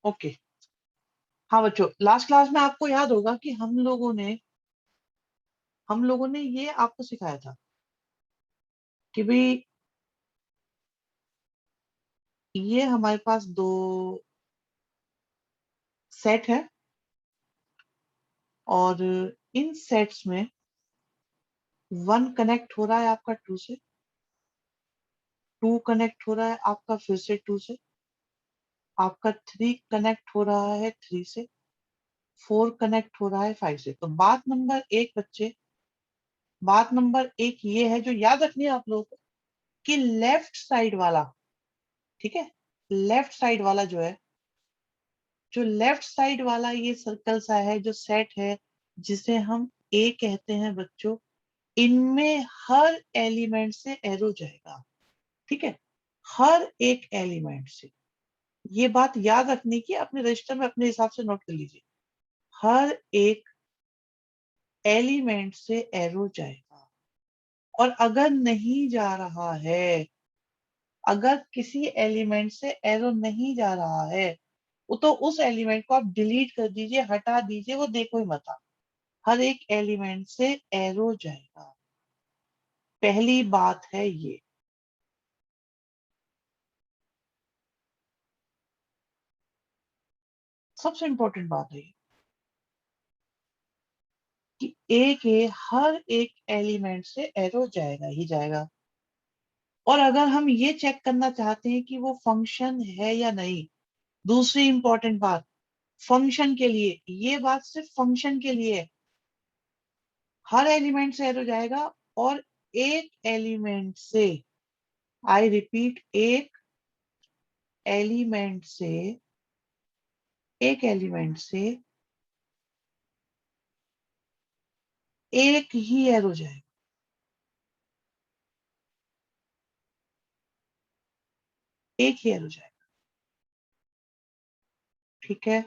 Okay. हाँ बच्चों, last class में आपको याद होगा कि हम लोगों ने ये आपको सिखाया था कि भाई ये हमारे पास दो सेट है और इन सेट्स में वन कनेक्ट हो रहा है आपका टू से, टू कनेक्ट हो रहा है आपका फिर से टू से, आपका थ्री कनेक्ट हो रहा है थ्री से, फोर कनेक्ट हो रहा है फाइव से। तो बात नंबर एक बच्चे, बात नंबर एक ये है जो याद रखनी है आप लोगों को कि लेफ्ट साइड वाला, ठीक है, लेफ्ट साइड वाला जो है, जो लेफ्ट साइड वाला ये सर्कल सा है जो सेट है जिसे हम ए कहते हैं बच्चों, इनमें हर एलिमेंट से एरो जाएगा। ठीक है, हर एक एलिमेंट से। ये बात याद रखने की, अपने रजिस्टर में अपने हिसाब से नोट कर लीजिए। हर एक एलिमेंट से एरो जाएगा और अगर नहीं जा रहा है, अगर किसी एलिमेंट से एरो नहीं जा रहा है तो उस एलिमेंट को आप डिलीट कर दीजिए, हटा दीजिए, वो देखो ही मत आप। हर एक एलिमेंट से एरो जाएगा, पहली बात है ये। सबसे इंपॉर्टेंट बात है ये कि ए के हर एक एलिमेंट से एरो जाएगा ही जाएगा। और अगर हम ये चेक करना चाहते हैं कि वो फंक्शन है या नहीं, दूसरी इंपॉर्टेंट बात, फंक्शन के लिए, ये बात सिर्फ फंक्शन के लिए है। हर एलिमेंट से एरो जाएगा और एक एलिमेंट से, आई रिपीट, एक एलिमेंट से, एक एलिमेंट से एक ही एरो जाएगा, एक ही एरो जाएगा। ठीक है,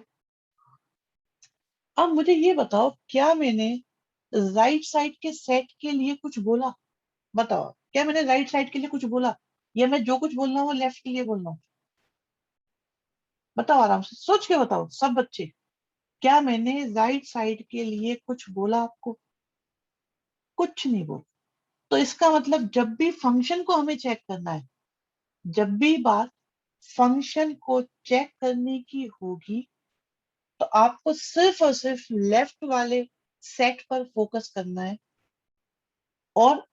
अब मुझे ये बताओ, क्या मैंने राइट साइड के सेट के लिए कुछ बोला? बताओ, क्या मैंने राइट साइड के लिए कुछ बोला या मैं जो कुछ बोल रहा हूँ वो लेफ्ट के लिए बोल रहा हूँ? बताओ, आराम से सोच के बताओ सब बच्चे, क्या मैंने राइट साइड के लिए कुछ बोला आपको? कुछ नहीं बोला। तो इसका मतलब जब भी फंक्शन को हमें चेक करना है, जब भी बात फंक्शन को चेक करने की होगी, तो आपको सिर्फ और सिर्फ लेफ्ट वाले सेट पर फोकस करना है और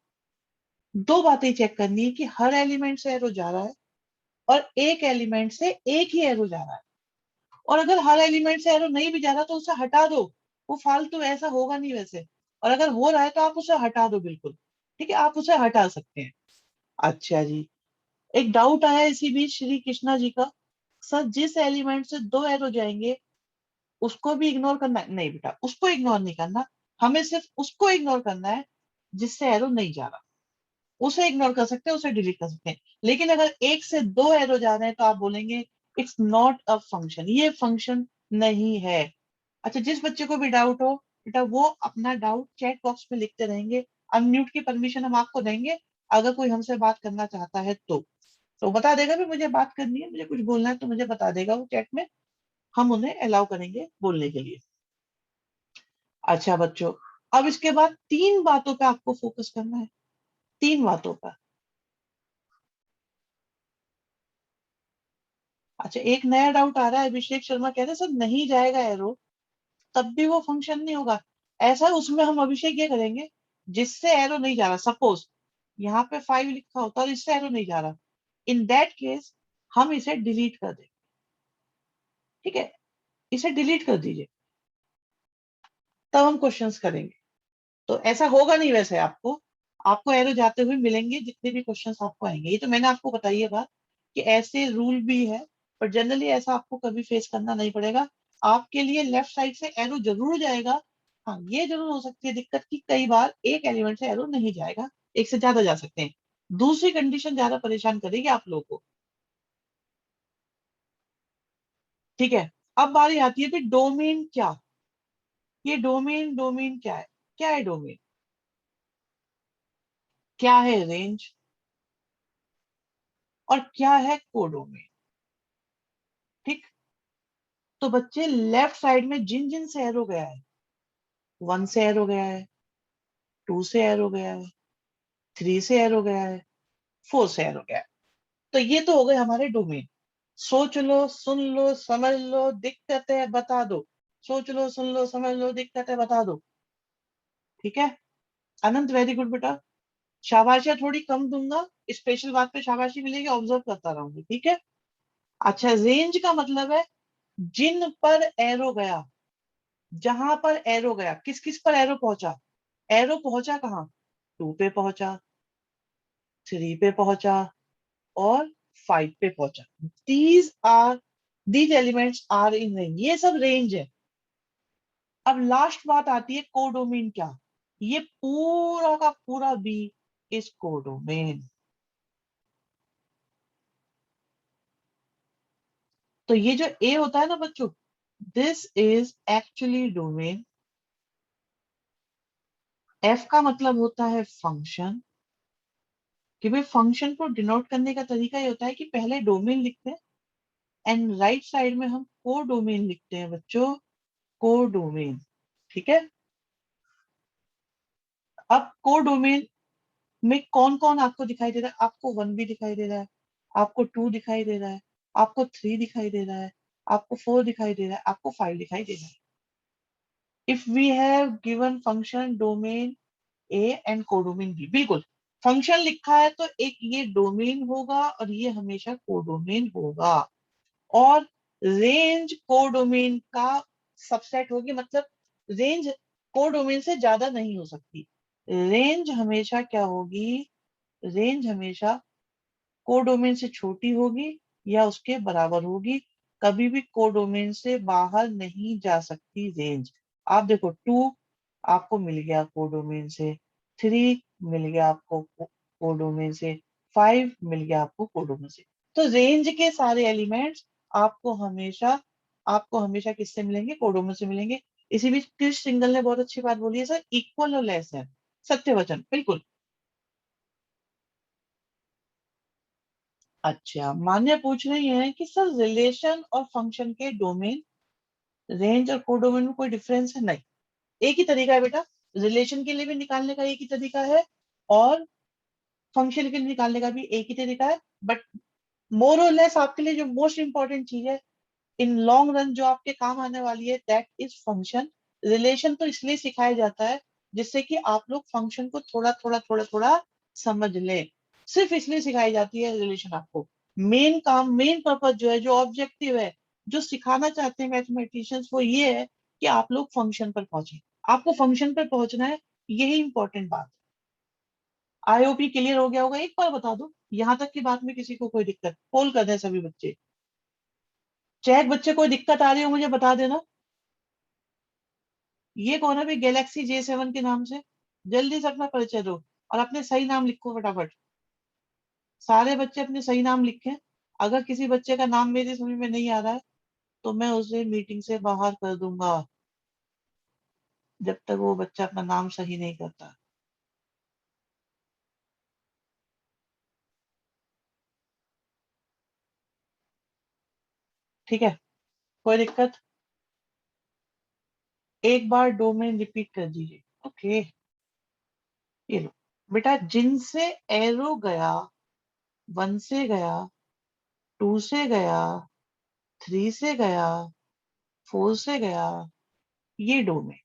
दो बातें चेक करनी है कि हर एलिमेंट से एरो जा रहा है और एक एलिमेंट से एक ही एरो जा रहा है। और अगर हर एलिमेंट से एरो नहीं भी जा रहा तो उसे हटा दो, वो फालतू, ऐसा होगा नहीं वैसे। और अगर हो रहा है तो आप उसे हटा दो बिल्कुल। ठीक है, आप उसे हटा सकते हैं। अच्छा जी, एक डाउट आया इसी बीच श्री कृष्णा जी का, सर जिस एलिमेंट से दो एरो जाएंगे उसको भी इग्नोर करना है? नहीं बेटा, उसको इग्नोर नहीं करना, हमें सिर्फ उसको इग्नोर करना है जिससे एरो नहीं जा रहा। उसे इग्नोर कर सकते हैं, उसे डिलीट कर सकते हैं। लेकिन अगर एक से दो एरो जा रहे हैं तो आप बोलेंगे इट्स नॉट अ फंक्शन, ये फंक्शन नहीं है। अच्छा, जिस बच्चे को भी डाउट हो बेटा वो अपना डाउट चैट बॉक्स में लिखते रहेंगे। अनम्यूट की परमिशन हम आपको देंगे अगर कोई हमसे बात करना चाहता है तो बता देगा भी मुझे बात करनी है, मुझे कुछ बोलना है, तो मुझे बता देगा वो चैट में, हम उन्हें अलाउ करेंगे बोलने के लिए। अच्छा बच्चों, अब इसके बाद तीन बातों पे आपको फोकस करना है, तीन बातों पर। अच्छा, एक नया डाउट आ रहा है, अभिषेक शर्मा कह रहे हैं सर नहीं जाएगा एरो तब भी वो फंक्शन नहीं होगा। ऐसा, उसमें हम अभिषेक ये करेंगे, जिससे एरो नहीं जा रहा, सपोज यहाँ पे फाइव लिखा होता और इससे एरो नहीं जा रहा, इन दैट केस हम इसे डिलीट कर देंगे। ठीक है, इसे डिलीट कर दीजिए, तब हम क्वेश्चंस करेंगे। तो ऐसा होगा नहीं वैसे, आपको आपको एरो जाते हुए मिलेंगे जितने भी क्वेश्चंस आपको आएंगे। ये तो मैंने आपको बताई है बात कि ऐसे रूल भी है, पर जनरली ऐसा आपको कभी फेस करना नहीं पड़ेगा। आपके लिए लेफ्ट साइड से एरो जरूर जाएगा। हाँ, ये जरूर हो सकती है दिक्कत कि कई बार एक एलिमेंट से एरो नहीं जाएगा, एक से ज्यादा जा सकते हैं। दूसरी कंडीशन ज्यादा परेशान करेगी आप लोगों को। ठीक है, अब बारी आती है कि डोमेन क्या? ये डोमेन, डोमेन क्या है? क्या है डोमेन? क्या है रेंज? और क्या है कोडोमेन? ठीक, तो बच्चे लेफ्ट साइड में जिन जिन से एरो गया है, 1 से एरो गया है, 2 से एरो गया है, 3 से एरो गया है, 4 से एरो गया है, तो ये तो हो गए हमारे डोमेन। सोच लो, सुन लो, समझ लो, दिक्कत है बता दो। सोच लो, सुन लो, समझ लो, दिक्कत है बता दो। ठीक है अनंत, वेरी गुड बेटा। शाबाशियां थोड़ी कम दूंगा, स्पेशल बात पे शाबाशी मिलेगी, ऑब्जर्व करता रहूंगी, ठीक है। अच्छा, रेंज का मतलब है जिन पर एरो गया, जहां पर एरो गया, किस किस पर एरो पहुंचा। एरो पहुंचा कहाँ, 2 पे पहुंचा, 3 पे पहुंचा और 5 पे पहुंचा। These are these elements are in range, ये सब रेंज है। अब लास्ट बात आती है कोडोमेन क्या। ये पूरा का पूरा बी इज कोडोमेन। तो ये जो ए होता है ना बच्चों, this is actually domain. F का मतलब होता है फंक्शन, कि भाई फंक्शन को डिनोट करने का तरीका ये होता है कि पहले डोमेन लिखते हैं एंड राइट साइड में हम को डोमेन लिखते हैं बच्चों, को डोमेन। ठीक है। अब को डोमेन में कौन कौन आपको दिखाई दे रहा है, आपको 1 भी दिखाई दे रहा है, आपको 2 दिखाई दे रहा है, आपको 3 दिखाई दे रहा है, आपको 4 दिखाई दे रहा है, आपको 5 दिखाई दे रहा है। If we have given function domain A and codomain B, बिल्कुल फंक्शन लिखा है तो एक ये डोमेन होगा और ये हमेशा कोडोमेन होगा। और रेंज कोडोमेन का सबसेट होगी, मतलब रेंज कोडोमेन से ज्यादा नहीं हो सकती। रेंज हमेशा क्या होगी, रेंज हमेशा कोडोमेन से छोटी होगी या उसके बराबर होगी। कभी भी कोडोमेन से बाहर नहीं जा सकती रेंज। आप देखो 2 आपको मिल गया कोडोमेन से, 3 मिल गया आपको कोडोमेन से, 5 मिल गया आपको कोडोमेन से। तो रेंज के सारे एलिमेंट्स आपको हमेशा आपको हमेशा किससे मिलेंगे, कोडोमेन से मिलेंगे। इसी बीच क्रिश सिंगल ने बहुत अच्छी बात बोली है सर, इक्वल और लेस है। सत्य वचन, बिल्कुल। अच्छा, मान्य पूछ रही है कि सर रिलेशन और फंक्शन के डोमेन, रेंज और कोडोमेन में कोई डिफरेंस है? नहीं, एक ही तरीका है बेटा। रिलेशन के लिए भी निकालने का एक ही तरीका है और फंक्शन के लिए निकालने का भी एक ही तरीका है। बट मोर और लेस आपके लिए जो मोस्ट इंपॉर्टेंट चीज है इन लॉन्ग रन, जो आपके काम आने वाली है, दैट इज फंक्शन। रिलेशन तो इसलिए सिखाया जाता है जिससे कि आप लोग फंक्शन को थोड़ा थोड़ा थोड़ा थोड़ा समझ लें। सिर्फ इसलिए सिखाई जाती है रिलेशन आपको। मेन काम, मेन पर्पज जो है, जो ऑब्जेक्टिव है, जो सिखाना चाहते हैं मैथमेटिशियंस, वो ये है कि आप लोग फंक्शन पर पहुंचे। आपको फंक्शन पर पहुंचना है, यही इंपॉर्टेंट बात। आईओपी क्लियर हो गया होगा, एक बार बता दो यहां तक की बात में किसी को कोई दिक्कत, पोल कर दें सभी बच्चे। चेक बच्चे, कोई दिक्कत आ रही हो मुझे बता देना। ये कौन है भाई गैलेक्सी J7 के नाम से? जल्दी से अपना परिचय दो और अपने सही नाम लिखो फटाफट। सारे बच्चे अपने सही नाम लिखें। अगर किसी बच्चे का नाम मेरी समझ में नहीं आ रहा है तो मैं उसे मीटिंग से बाहर कर दूंगा, जब तक वो बच्चा अपना नाम सही नहीं करता। ठीक है, कोई दिक्कत? एक बार डोमेन रिपीट कर दीजिए। ओके, ये लो बेटा, जिनसे एरो गया, 1 से गया, 2 से गया, 3 से गया, 4 से गया, ये डोमेन,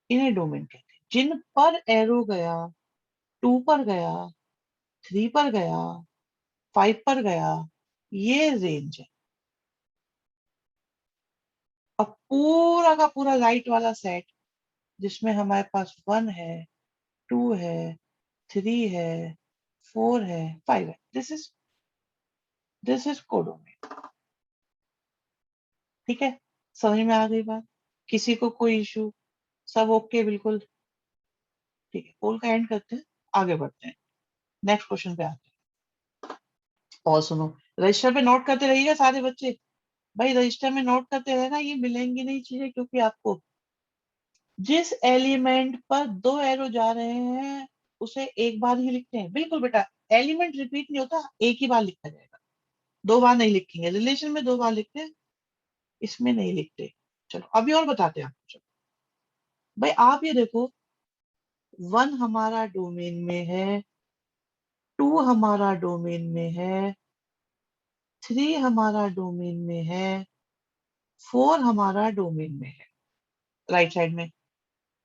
इन्हें डोमेन कहते हैं। जिन पर एरो गया, 2 पर गया, 3 पर गया, 5 पर गया, ये रेंज है। अब पूरा का पूरा राइट वाला सेट, जिसमें हमारे पास 1 है, 2 है, 3 है, 4 है, 5 है, दिस इज कोडोमेन। ठीक है, समझ में आ गई बात? किसी को कोई इशू? सब ओके बिल्कुल? ठीक है, पोल का एंड करते हैं, आगे बढ़ते हैं, नेक्स्ट क्वेश्चन पे आते हैं। और सुनो, रजिस्टर पे नोट करते रहिएगा सारे बच्चे। भाई रजिस्टर में नोट करते रहना, ये मिलेंगी नहीं चीजें, क्योंकि आपको जिस एलिमेंट पर 2 एरो जा रहे हैं उसे एक बार ही लिखते हैं। बिल्कुल बेटा, एलिमेंट रिपीट नहीं होता, एक ही बार लिखा जाएगा। दो बार नहीं लिखेंगे, रिलेशन में दो बार लिखते हैं, इसमें नहीं लिखते। चलो अभी और बताते हैं आपको। चलो भाई आप ये देखो, 1 हमारा डोमेन में है, 2 हमारा डोमेन में है, 3 हमारा डोमेन में है, 4 हमारा डोमेन में है, राइट साइड में।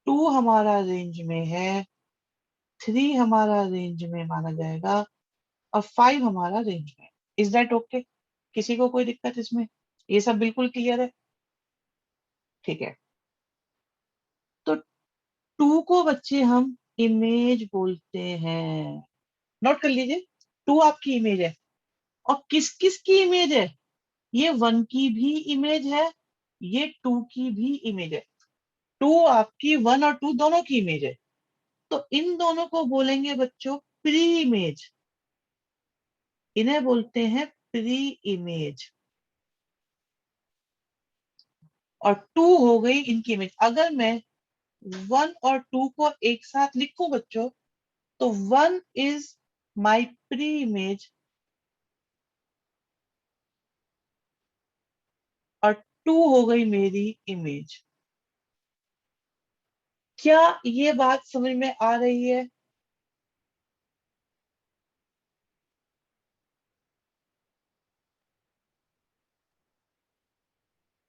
2 हमारा रेंज में है, 3 हमारा रेंज में माना जाएगा, और 5 हमारा रेंज में। Is that okay? किसी को कोई दिक्कत इसमें? ये सब बिल्कुल क्लियर है? ठीक है। तो 2 को बच्चे हम इमेज बोलते हैं। नोट कर लीजिए, 2 आपकी इमेज है। और किस किस की इमेज है? ये 1 की भी इमेज है, ये 2 की भी इमेज है। 2 आपकी 1 और 2 दोनों की इमेज है। तो इन दोनों को बोलेंगे बच्चों प्री इमेज। इन्हें बोलते हैं प्री इमेज। और 2 हो गई इनकी इमेज। अगर मैं 1 और 2 को एक साथ लिखूं बच्चों, तो 1 इज माई प्री इमेज और 2 हो गई मेरी इमेज। क्या ये बात समझ में आ रही है?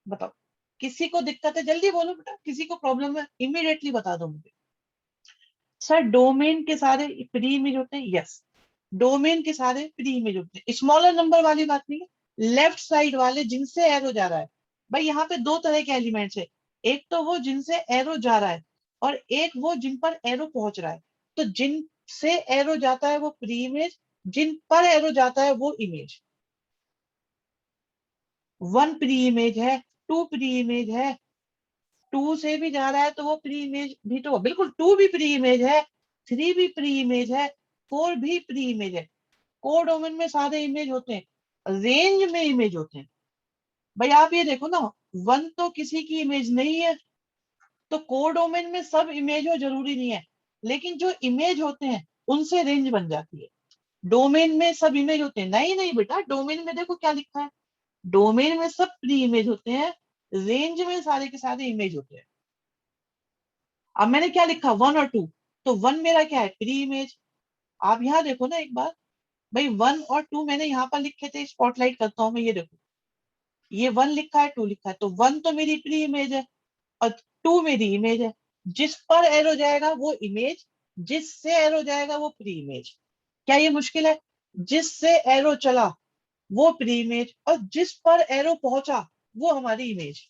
बताओ, किसी को दिक्कत है? जल्दी बोलो बेटा, किसी को प्रॉब्लम है इमीडिएटली बता दो मुझे। सर डोमेन के सारे प्री इमेज होते हैं, यस। डोमेन के सारे प्री इमेज होते हैं, स्मॉलर नंबर वाली बात नहीं है। लेफ्ट साइड वाले जिनसे एरो जा रहा है, भाई यहाँ पे दो तरह के एलिमेंट्स है। एक तो वो जिनसे एरो जा रहा है, और एक वो जिन पर एरो पहुंच रहा है। तो जिन से एरो जाता है वो प्री इमेज, जिन पर एरो जाता है वो इमेज। 1 प्री इमेज है, 2 प्री इमेज है, 2 से भी जा रहा है तो वो प्री इमेज भी तो बिल्कुल, 2 भी प्री इमेज है, 3 भी प्री इमेज है, 4 भी प्री इमेज है। कोडोमेन में सारे इमेज होते हैं, रेंज में इमेज होते हैं। भाई आप ये देखो ना, 1 तो किसी की इमेज नहीं है, तो कोडोमेन में सब इमेज हो जरूरी नहीं है। लेकिन जो इमेज होते हैं उनसे रेंज बन जाती है। डोमेन में सब इमेज होते हैं? नहीं नहीं बेटा, डोमेन में देखो क्या लिखा है, डोमेन में सब प्री इमेज होते हैं, रेंज में सारे के सारे इमेज होते हैं। अब मैंने क्या लिखा, 1 और 2, तो 1 मेरा क्या है, प्री इमेज। आप यहाँ देखो ना एक बार, भाई 1 और 2 मैंने यहाँ पर लिखे थे, स्पॉटलाइट करता हूँ मैं, ये देखो, ये 1 लिखा है, 2 लिखा है, तो 1 तो मेरी प्री इमेज है और 2 मेरी इमेज है। जिस पर एरो जाएगा वो इमेज, जिससे एरो जाएगा वो प्री इमेज। क्या ये मुश्किल है? जिससे एरो चला वो प्री इमेज, और जिस पर एरो पहुंचा वो हमारी इमेज।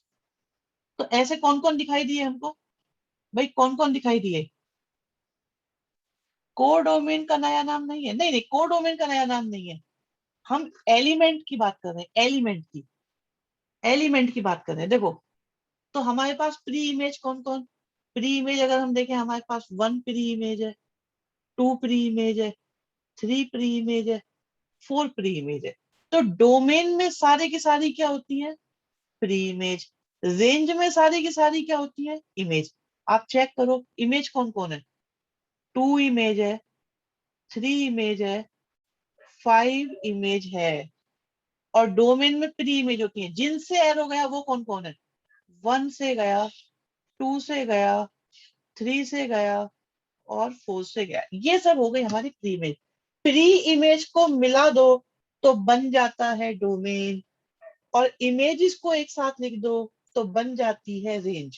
तो ऐसे कौन कौन दिखाई दिए हमको? भाई कौन कौन दिखाई दिए? कोडोमेन का नया नाम नहीं है, नहीं नहीं, कोडोमेन का नया नाम नहीं है। हम एलिमेंट की बात कर रहे हैं, एलिमेंट की, एलिमेंट की बात कर रहे हैं। देखो, तो हमारे पास प्री इमेज कौन कौन? प्री इमेज अगर हम देखें, हमारे पास 1 प्री इमेज है, 2 प्री इमेज है, 3 प्री इमेज है, 4 प्री इमेज है। तो डोमेन में सारी की सारी क्या होती है? Pre image. रेंज में सारी की सारी क्या होती है? इमेज। आप चेक करो इमेज कौन कौन है। 2 इमेज है, 3 इमेज है, 5 इमेज है। और डोमेन में प्री इमेज होती है। जिनसे एरो गया वो कौन कौन है? 1 से गया, 2 से गया, 3 से गया, और 4 से गया। ये सब हो गई हमारी प्री इमेज। प्री इमेज को मिला दो तो बन जाता है डोमेन, और इमेजेस को एक साथ लिख दो तो बन जाती है रेंज।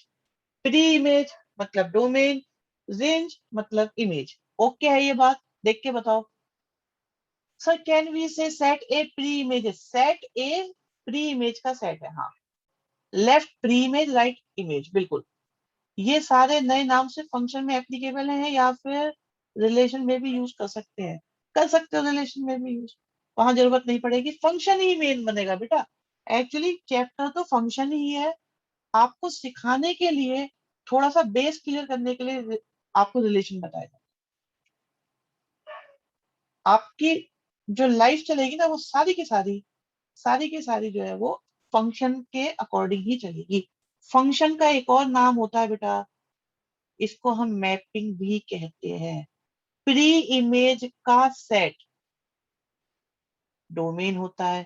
प्री इमेज मतलब डोमेन, रेंज मतलब इमेज। ओके है ये बात? देख के बताओ। सर कैन वी से सेट ए प्री इमेज? सेट ए प्री इमेज का सेट है, हाँ। Left pre image, right image, बिल्कुल। ये सारे नए नाम से फंक्शन में एप्लीकेबल हैं, या फिर रिलेशन में भी यूज कर सकते हैं? कर सकते हो रिलेशन में भी यूज, वहां जरूरत नहीं पड़ेगी, फंक्शन ही मेन बनेगा बेटा। एक्चुअली चैप्टर तो फंक्शन ही है, आपको सिखाने के लिए, थोड़ा सा बेस क्लियर करने के लिए आपको रिलेशन बताएगा। आपकी जो लाइफ चलेगी ना, वो सारी की सारी, सारी की सारी जो है वो फंक्शन के अकॉर्डिंग ही चलेगी। फंक्शन का एक और नाम होता है बेटा, इसको हम मैपिंग भी कहते हैं। प्री इमेज का सेट डोमेन होता है,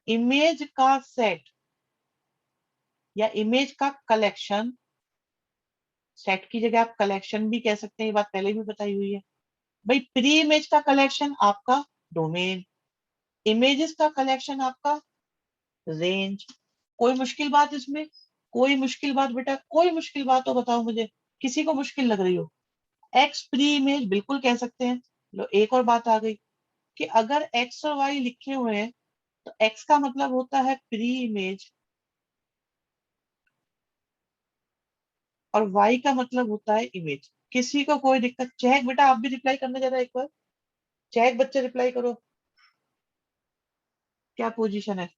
इमेज का सेट या इमेज का कलेक्शन, सेट की जगह आप कलेक्शन भी कह सकते हैं, ये बात पहले भी बताई हुई है भाई। प्री इमेज का कलेक्शन आपका डोमेन, इमेजेस का कलेक्शन आपका रेंज। कोई मुश्किल बात इसमें? कोई मुश्किल बात बेटा? कोई मुश्किल बात हो बताओ मुझे, किसी को मुश्किल लग रही हो? एक्स प्री इमेज बिल्कुल कह सकते हैं। लो एक और बात आ गई कि अगर एक्स और वाई लिखे हुए हैं तो एक्स का मतलब होता है प्री इमेज और वाई का मतलब होता है इमेज। किसी को कोई दिक्कत? चेक बेटा आप भी रिप्लाई करने जरा एक बार, चेक बच्चे रिप्लाई करो, क्या पोजीशन है?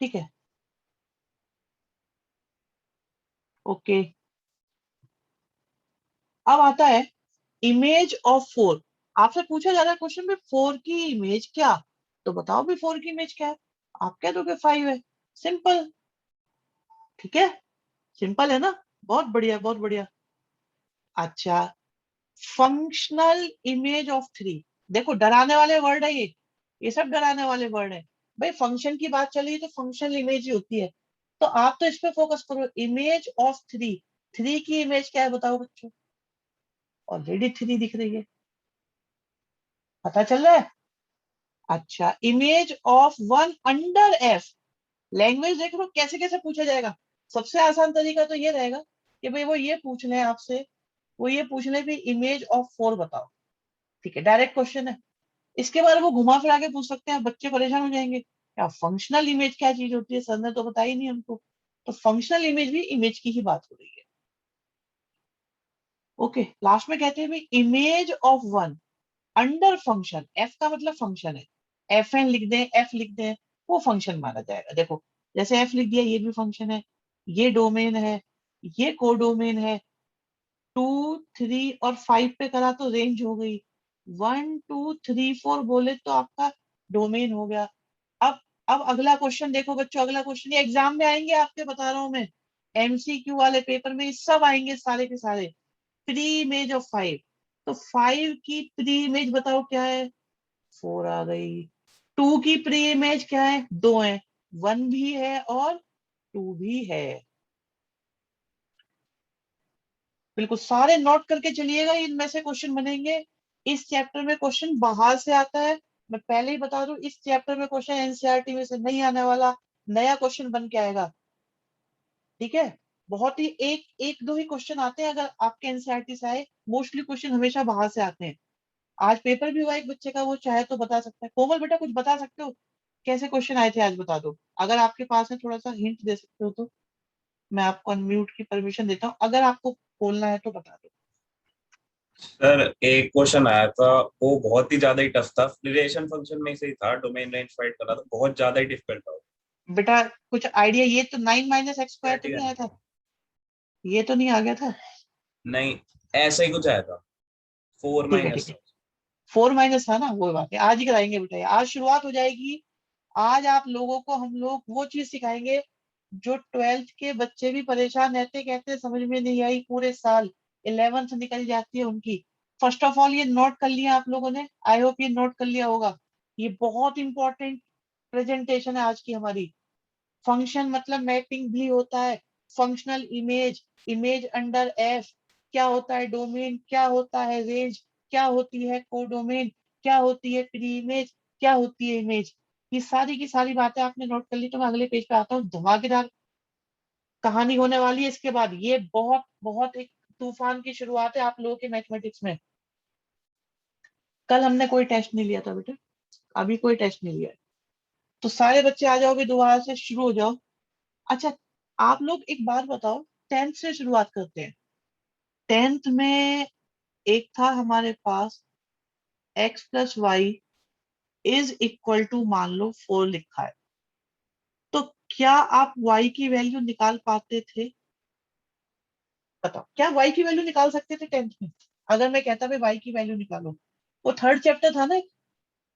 ठीक है, ओके। अब आता है इमेज ऑफ फोर। आपसे पूछा जा रहा है क्वेश्चन में फोर की इमेज क्या, तो बताओ भी फोर की इमेज क्या है। आप कह दोगे फाइव है, सिंपल। ठीक है, सिंपल है ना? बहुत बढ़िया, बहुत बढ़िया। अच्छा, फंक्शनल इमेज ऑफ थ्री। देखो डराने वाले वर्ड है ये सब डराने वाले वर्ड है भाई। फंक्शन की बात चली तो फंक्शनल इमेज ही होती है, तो आप तो इस पे फोकस करो, इमेज ऑफ थ्री। थ्री की इमेज क्या है बताओ बच्चों? ऑलरेडी थ्री दिख रही है, पता चल रहा है? अच्छा, image of one under F. Language देख लो कैसे कैसे पूछा जाएगा। सबसे आसान तरीका तो ये रहेगा कि भाई वो ये पूछ ले आपसे, वो ये पूछ ले भी इमेज ऑफ फोर बताओ। ठीक है, डायरेक्ट क्वेश्चन है। इसके बारे में घुमा फिरा के पूछ सकते हैं, बच्चे परेशान हो जाएंगे क्या फंक्शनल इमेज क्या चीज होती है, सर ने तो बताई नहीं हमको। तो फंक्शनल इमेज भी इमेज की ही बात हो रही है। ओके, लास्ट में कहते हैं भाई image of one under function. F का मतलब फंक्शन है, एफ एन लिख दें, एफ लिख दें, वो फंक्शन माना जाएगा। देखो जैसे एफ लिख दिया ये भी फंक्शन है, ये डोमेन है, ये कोडोमेन है। टू थ्री और फाइव पे करा तो रेंज हो गई, वन टू थ्री फोर बोले तो आपका डोमेन हो गया। अब अब अगला क्वेश्चन देखो बच्चों, अगला क्वेश्चन ये एग्जाम में आएंगे आपके, बता रहा हूं मैं, एमसीक्यू वाले पेपर में ये सब आएंगे सारे के सारे। प्री इमेज ऑफ फाइव, तो फाइव की प्री इमेज बताओ क्या है? फोर आ गई। टू की प्री इमेज क्या है? दो है, वन भी है और टू भी है। बिल्कुल सारे नोट करके चलिएगा, इनमें से क्वेश्चन बनेंगे। इस चैप्टर में क्वेश्चन बाहर से आता है, मैं पहले ही बता दूं, इस चैप्टर में क्वेश्चन एनसीईआरटी में से नहीं आने वाला, नया क्वेश्चन बन के आएगा। ठीक है, बहुत ही एक एक दो ही क्वेश्चन आते हैं अगर आपके एनसीईआरटी से आए, मोस्टली क्वेश्चन हमेशा बाहर से आते हैं। आज पेपर भी हुआ एक बच्चे का, वो चाहे तो बता सकता है। कोमल बेटा कुछ बता सकते हो कैसे क्वेश्चन आए थे आज, बता दो अगर आपके पास है, थोड़ा सा हिंट दे सकते हो तो। मैं आपको अनम्यूट की परमिशन देता हूँ, अगर आपको बोलना है तो बता दो। सर एक क्वेश्चन आया था, वो बहुत ही ज्यादा ही टफ था, रिलेशन फंक्शन में से ही था, डोमेन रेंज फाइंड करना था, बहुत ज्यादा ही डिफिकल्ट था। बेटा कुछ आइडिया, ये तो नाइन माइनस एक्स स्क्वायर तो ठीक नहीं है, आया था? ये तो नहीं आ गया था? नहीं ऐसा ही कुछ आया था, फोर ठीक है, ठीक माइनस। है, फोर माइनस था ना, वो बात है, आज ही कराएंगे बेटा, आज शुरुआत हो जाएगी। आज आप लोगों को हम लोग वो चीज सिखाएंगे जो ट्वेल्थ के बच्चे भी परेशान रहते, कहते हैं समझ में नहीं आई पूरे साल, इलेवेंथ निकल जाती है उनकी। फर्स्ट ऑफ ऑल ये नोट कर लिया आप लोगों ने, आई होप ये नोट कर लिया होगा। ये बहुत इंपॉर्टेंट प्रेजेंटेशन है आज की हमारी। फंक्शन मतलब मैपिंग भी होता है, functional image, image under F, क्या होता है डोमेन, क्या होता है रेंज, क्या होती है कोडोमेन, क्या होती है प्री इमेज, क्या होती है इमेज। ये सारी की सारी बातें आपने नोट कर ली, तो मैं अगले पेज पे आता हूँ। धमाकेदार कहानी होने वाली है इसके बाद, ये बहुत बहुत एक तूफान की शुरुआत है आप लोगों के मैथमेटिक्स में। कल हमने कोई टेस्ट नहीं लिया था बेटा, अभी कोई टेस्ट नहीं लिया है। तो सारे बच्चे आ जाओ भी, दोबारा से शुरू हो जाओ। अच्छा, आप लोग एक बात बताओ, टेंथ से शुरुआत करते हैं। टेंथ में एक था हमारे पास X plus Y is equal to, मान लो फोर लिखा है, तो क्या आप वाई की वैल्यू निकाल पाते थे? बताओ, क्या वाई की वैल्यू निकाल सकते थे टेंथ में? अगर मैं कहता भाई वाई की वैल्यू निकालो, वो थर्ड चैप्टर था ना,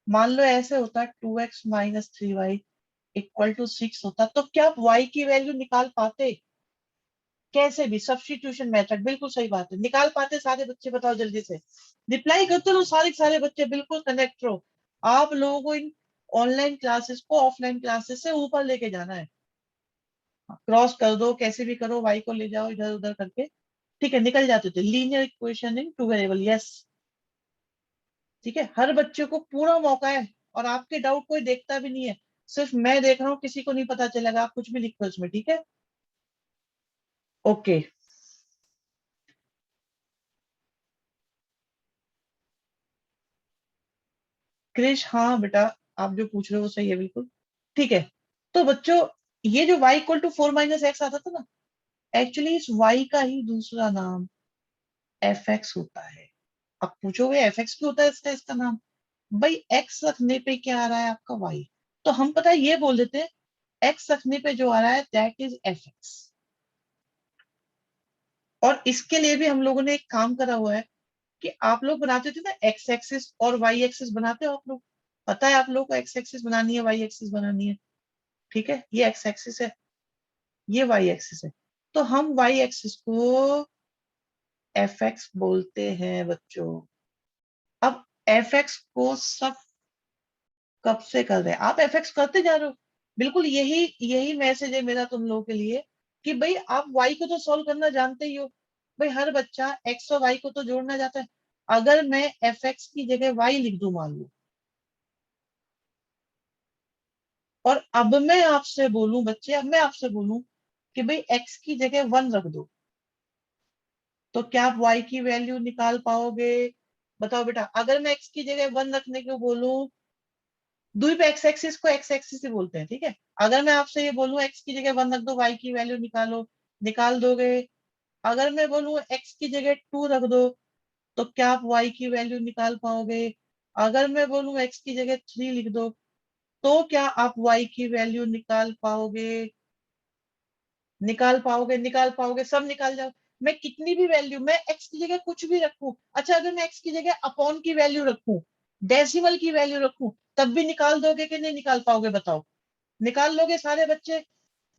मान लो ऐसे होता, two x minus three y equal to six होता, तो क्या आप वाई की वैल्यू निकाल पाते? कैसे भी सब्स्टिट्यूशन मेथड, बिल्कुल सही बात है। निकाल पाते सारे बच्चे? बताओ जल्दी से, रिप्लाई करते रहो सारे सारे बच्चे, बिल्कुल कनेक्ट रहो। आप लोगों को इन ऑनलाइन क्लासेस को ऑफलाइन क्लासेस से ऊपर लेके जाना है। क्रॉस कर दो, कैसे भी करो, वाई को ले जाओ इधर उधर करके, ठीक है, निकल जाते थे। Linear equation in two variable, yes, ठीक है, हर बच्चे को पूरा मौका है। और आपके डाउट कोई देखता भी नहीं है, सिर्फ मैं देख रहा हूँ, किसी को नहीं पता चलेगा, आप कुछ भी लिखो इसमें, ठीक है, ओके। क्रिश, हाँ बेटा, आप जो पूछ रहे हो वो सही है, बिल्कुल ठीक है। तो बच्चों, ये जो y इक्वल टू 4 - x आता था ना, एक्चुअली इस y का ही दूसरा नाम fx होता है। अब पूछोगे fx क्यों होता है इसका इसका नाम? भाई x रखने पे क्या आ रहा है आपका y, तो हम पता है ये बोल देते हैं x रखने पे जो आ रहा है दैट इज fx। और इसके लिए भी हम लोगों ने एक काम करा हुआ है कि आप लोग बनाते थे ना x एक्सिस और y एक्सिस, बनाते हो आप लोग, पता है आप लोग को x एक्सिस बनानी है y एक्सिस बनानी है, ठीक है, ये x एक्सिस है, ये y एक्सिस है, तो हम y एक्सिस को fx बोलते हैं बच्चों। अब fx को सब कब से कर रहे हैं आप, fx करते जा रहे हो, बिल्कुल यही यही मैसेज है मेरा तुम लोगों के लिए, कि भाई आप y को तो सॉल्व करना जानते ही हो। भाई हर बच्चा x और y को तो जोड़ना जाता है। अगर मैं fx की जगह y लिख दूं मान लो, और अब मैं आपसे बोलूं बच्चे, अब मैं आपसे बोलूं कि भाई x की जगह 1 रख दो, तो क्या आप y की वैल्यू निकाल पाओगे? बताओ बेटा, अगर मैं x की जगह 1 रखने को बोलूं, दूरी पे x एक्सिस को x एक्सिस ही बोलते हैं, ठीक है, अगर मैं आपसे ये बोलूं x की जगह 1 रख दो, y की वैल्यू निकालो, निकाल दोगे? अगर मैं बोलूं x की जगह 2 रख दो, तो क्या आप y की वैल्यू निकाल पाओगे? अगर मैं बोलूं x की जगह 3 लिख दो, तो क्या आप y की वैल्यू निकाल पाओगे? निकाल पाओगे, निकाल पाओगे, सब निकाल जाओ। मैं कितनी भी वैल्यू, मैं x की जगह कुछ भी रखूं, अच्छा अगर मैं x की जगह अपॉन की वैल्यू रखूं, डेसिमल की वैल्यू रखूं, तब भी निकाल दोगे कि नहीं निकाल पाओगे? बताओ, निकाल लोगे सारे बच्चे?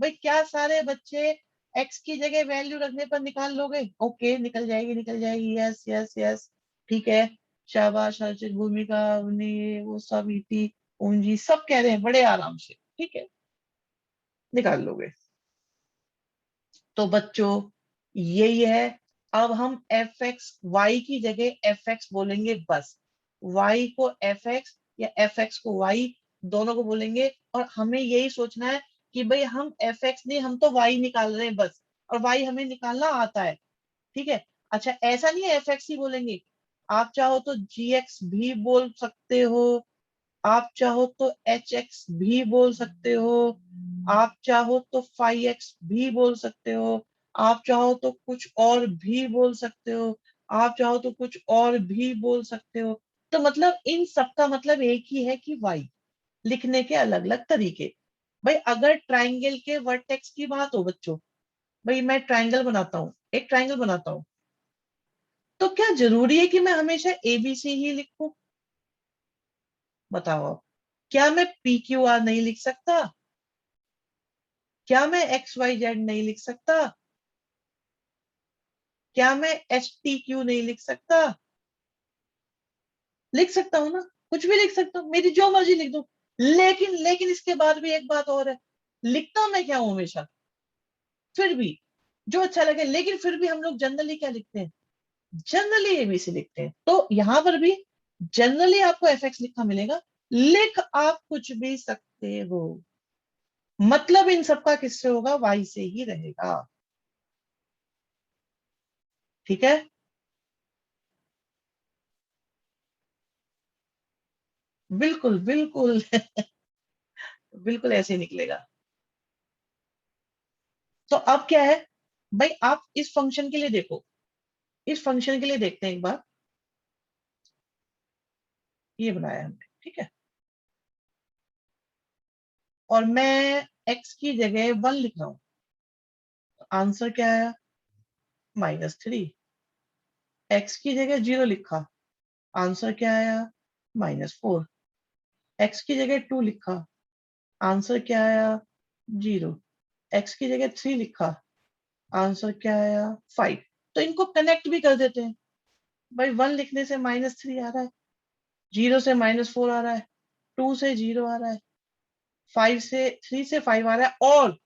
भाई क्या सारे बच्चे x की जगह वैल्यू रखने पर निकाल लोगे? ओके, निकल जाएगी, निकल जाएगी, यस यस यस, ठीक है, शाबाश हर्षित, भूमिका, अवनी, वो सब, इति, पूंजी, सब कह रहे हैं बड़े आराम से, ठीक है, निकाल लोगे। तो बच्चों यही है, अब हम एफ एक्स वाई की जगह एफ एक्स बोलेंगे बस, वाई को एफ एक्स या एफ एक्स को वाई, दोनों को बोलेंगे। और हमें यही सोचना है कि भाई हम एफ एक्स नहीं, हम तो वाई निकाल रहे हैं बस, और वाई हमें निकालना आता है, ठीक है। अच्छा ऐसा नहीं है एफ एक्स ही बोलेंगे, आप चाहो तो जी एक्स भी बोल सकते हो, आप चाहो तो एच एक्स भी बोल सकते हो, आप चाहो तो फाइव एक्स भी बोल सकते हो, आप चाहो तो कुछ और भी बोल सकते हो, आप चाहो तो कुछ और भी बोल सकते हो। तो मतलब इन सबका मतलब एक ही है कि वाई, लिखने के अलग अलग तरीके। भाई अगर ट्राइंगल के वर्टेक्स की बात हो बच्चों, भाई मैं ट्राइंगल बनाता हूँ, एक ट्राइंगल बनाता हूँ, तो क्या जरूरी है कि मैं हमेशा एबीसी ही लिखूं? बताओ आप, क्या मैं पी क्यू आर नहीं लिख सकता? क्या मैं एक्स वाई जेड नहीं लिख सकता? क्या मैं एच टी क्यू नहीं लिख सकता? लिख सकता हूँ ना, कुछ भी लिख सकता हूँ, मेरी जो मर्जी लिख दूं। लेकिन लेकिन इसके बाद भी एक बात और है, लिखता मैं क्या हूं हमेशा, फिर भी जो अच्छा लगे, लेकिन फिर भी हम लोग जनरली क्या लिखते हैं? जनरली एबीसी लिखते हैं। तो यहां पर भी जनरली आपको एफ एक्स लिखा मिलेगा, लिख आप कुछ भी सकते हो, मतलब इन सबका किससे होगा? वाई से ही रहेगा, ठीक है, बिल्कुल बिल्कुल बिल्कुल ऐसे ही निकलेगा। तो अब क्या है, भाई आप इस फंक्शन के लिए देखो, इस फंक्शन के लिए देखते हैं एक बार, ये बनाया है हमने, ठीक है, और मैं x की जगह 1 लिख रहा हूं, आंसर क्या आया? -3। x की जगह 0 लिखा, आंसर क्या आया? -4। x की जगह 2 लिखा, आंसर क्या आया? 0। x की जगह 3 लिखा, आंसर क्या आया 5। तो इनको कनेक्ट भी कर देते हैं भाई। 1 लिखने से -3 आ रहा है, 0 से -4 आ रहा है, 2 से 0 आ रहा है, 3 से 5 आ रहा है, और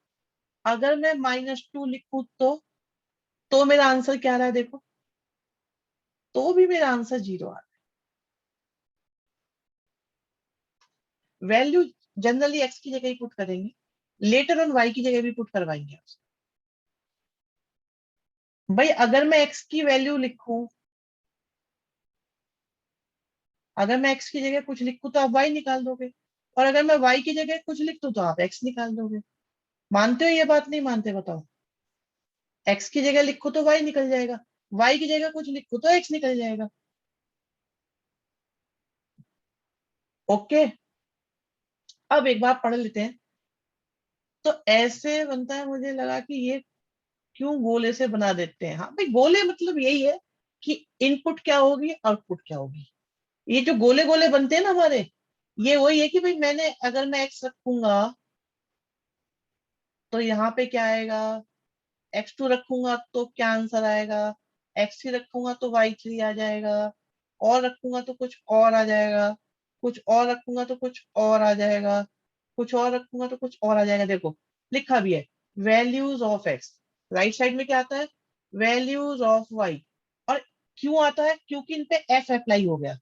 अगर मैं -2 लिखूं तो मेरा आंसर क्या आ रहा है देखो, तो भी मेरा आंसर 0 आ रहा है। वैल्यू जनरली एक्स की जगह ही पुट करेंगे, लेटर ऑन वाई की जगह भी पुट करवाएंगे आपसे। भाई अगर मैं एक्स की वैल्यू लिखूं, अगर मैं एक्स की जगह कुछ लिखूं तो आप वाई निकाल दोगे, और अगर मैं वाई की जगह कुछ लिख दूं तो आप एक्स निकाल दोगे। मानते हो ये बात, नहीं मानते बताओ? एक्स की जगह लिखो तो वाई निकल जाएगा, वाई की जगह कुछ लिखो तो एक्स निकल जाएगा। ओके, अब एक बार पढ़ लेते हैं। तो ऐसे बनता है, मुझे लगा कि ये क्यों गोले से बना देते हैं। हाँ भाई, गोले मतलब यही है कि इनपुट क्या होगी, आउटपुट क्या होगी। ये जो गोले गोले बनते हैं ना हमारे, ये वही है कि भाई मैंने, अगर मैं एक्स रखूंगा तो यहाँ पे क्या आएगा, x2 रखूंगा तो क्या आंसर आएगा, x3 रखूंगा तो y3 आ जाएगा, और रखूंगा तो कुछ और आ जाएगा, कुछ और रखूंगा तो कुछ और आ जाएगा, कुछ और रखूंगा तो कुछ और आ जाएगा। देखो लिखा भी है values of x, right side में क्या आता है, वैल्यूज ऑफ y। और क्यों आता है, क्योंकि इन पे f अप्लाई हो गया।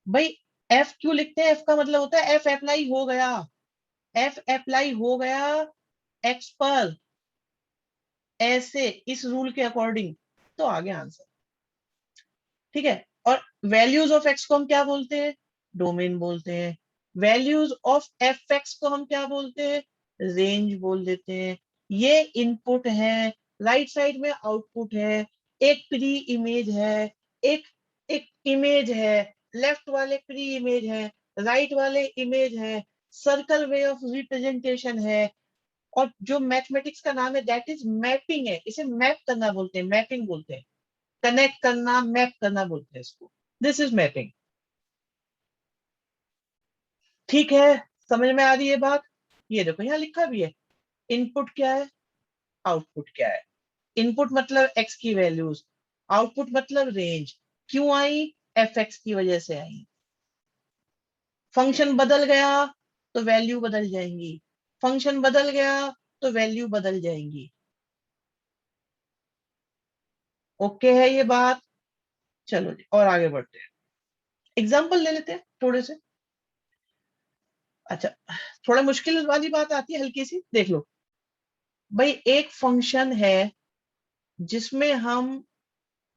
भाई f क्यों लिखते हैं, f का मतलब होता है f अप्लाई हो गया, f अप्लाई हो गया x पर, ऐसे इस रूल के अकॉर्डिंग, तो आगे आंसर। ठीक है, और वैल्यूज ऑफ एक्स को हम क्या बोलते हैं, डोमेन बोलते हैं। वैल्यूज ऑफ एफ एक्स को हम क्या बोलते हैं, रेंज बोल देते हैं। ये इनपुट है, राइट साइड में आउटपुट है, एक प्री इमेज है, एक एक इमेज है, लेफ्ट वाले प्री इमेज है, राइट वाले इमेज है, सर्कल वे ऑफ रिप्रेजेंटेशन है। और जो मैथमेटिक्स का नाम है दैट इज मैपिंग है, इसे मैप करना बोलते हैं, मैपिंग बोलते हैं, कनेक्ट करना, मैप करना बोलते हैं इसको। This is mapping. ठीक है, समझ में आ रही है बात? ये देखो यहाँ लिखा भी है, इनपुट क्या है, आउटपुट क्या है। इनपुट मतलब एक्स की वैल्यूज, आउटपुट मतलब रेंज। क्यों आई, एफ एक्स की वजह से आई। फंक्शन बदल गया तो वैल्यू बदल जाएंगी, फंक्शन बदल गया तो वैल्यू बदल जाएंगी। ओके है ये बात? चलो जी और आगे बढ़ते हैं, एग्जाम्पल ले लेते हैं थोड़े से। अच्छा, थोड़ा मुश्किल वाली बात आती है, हल्की सी देख लो। भाई एक फंक्शन है जिसमें हम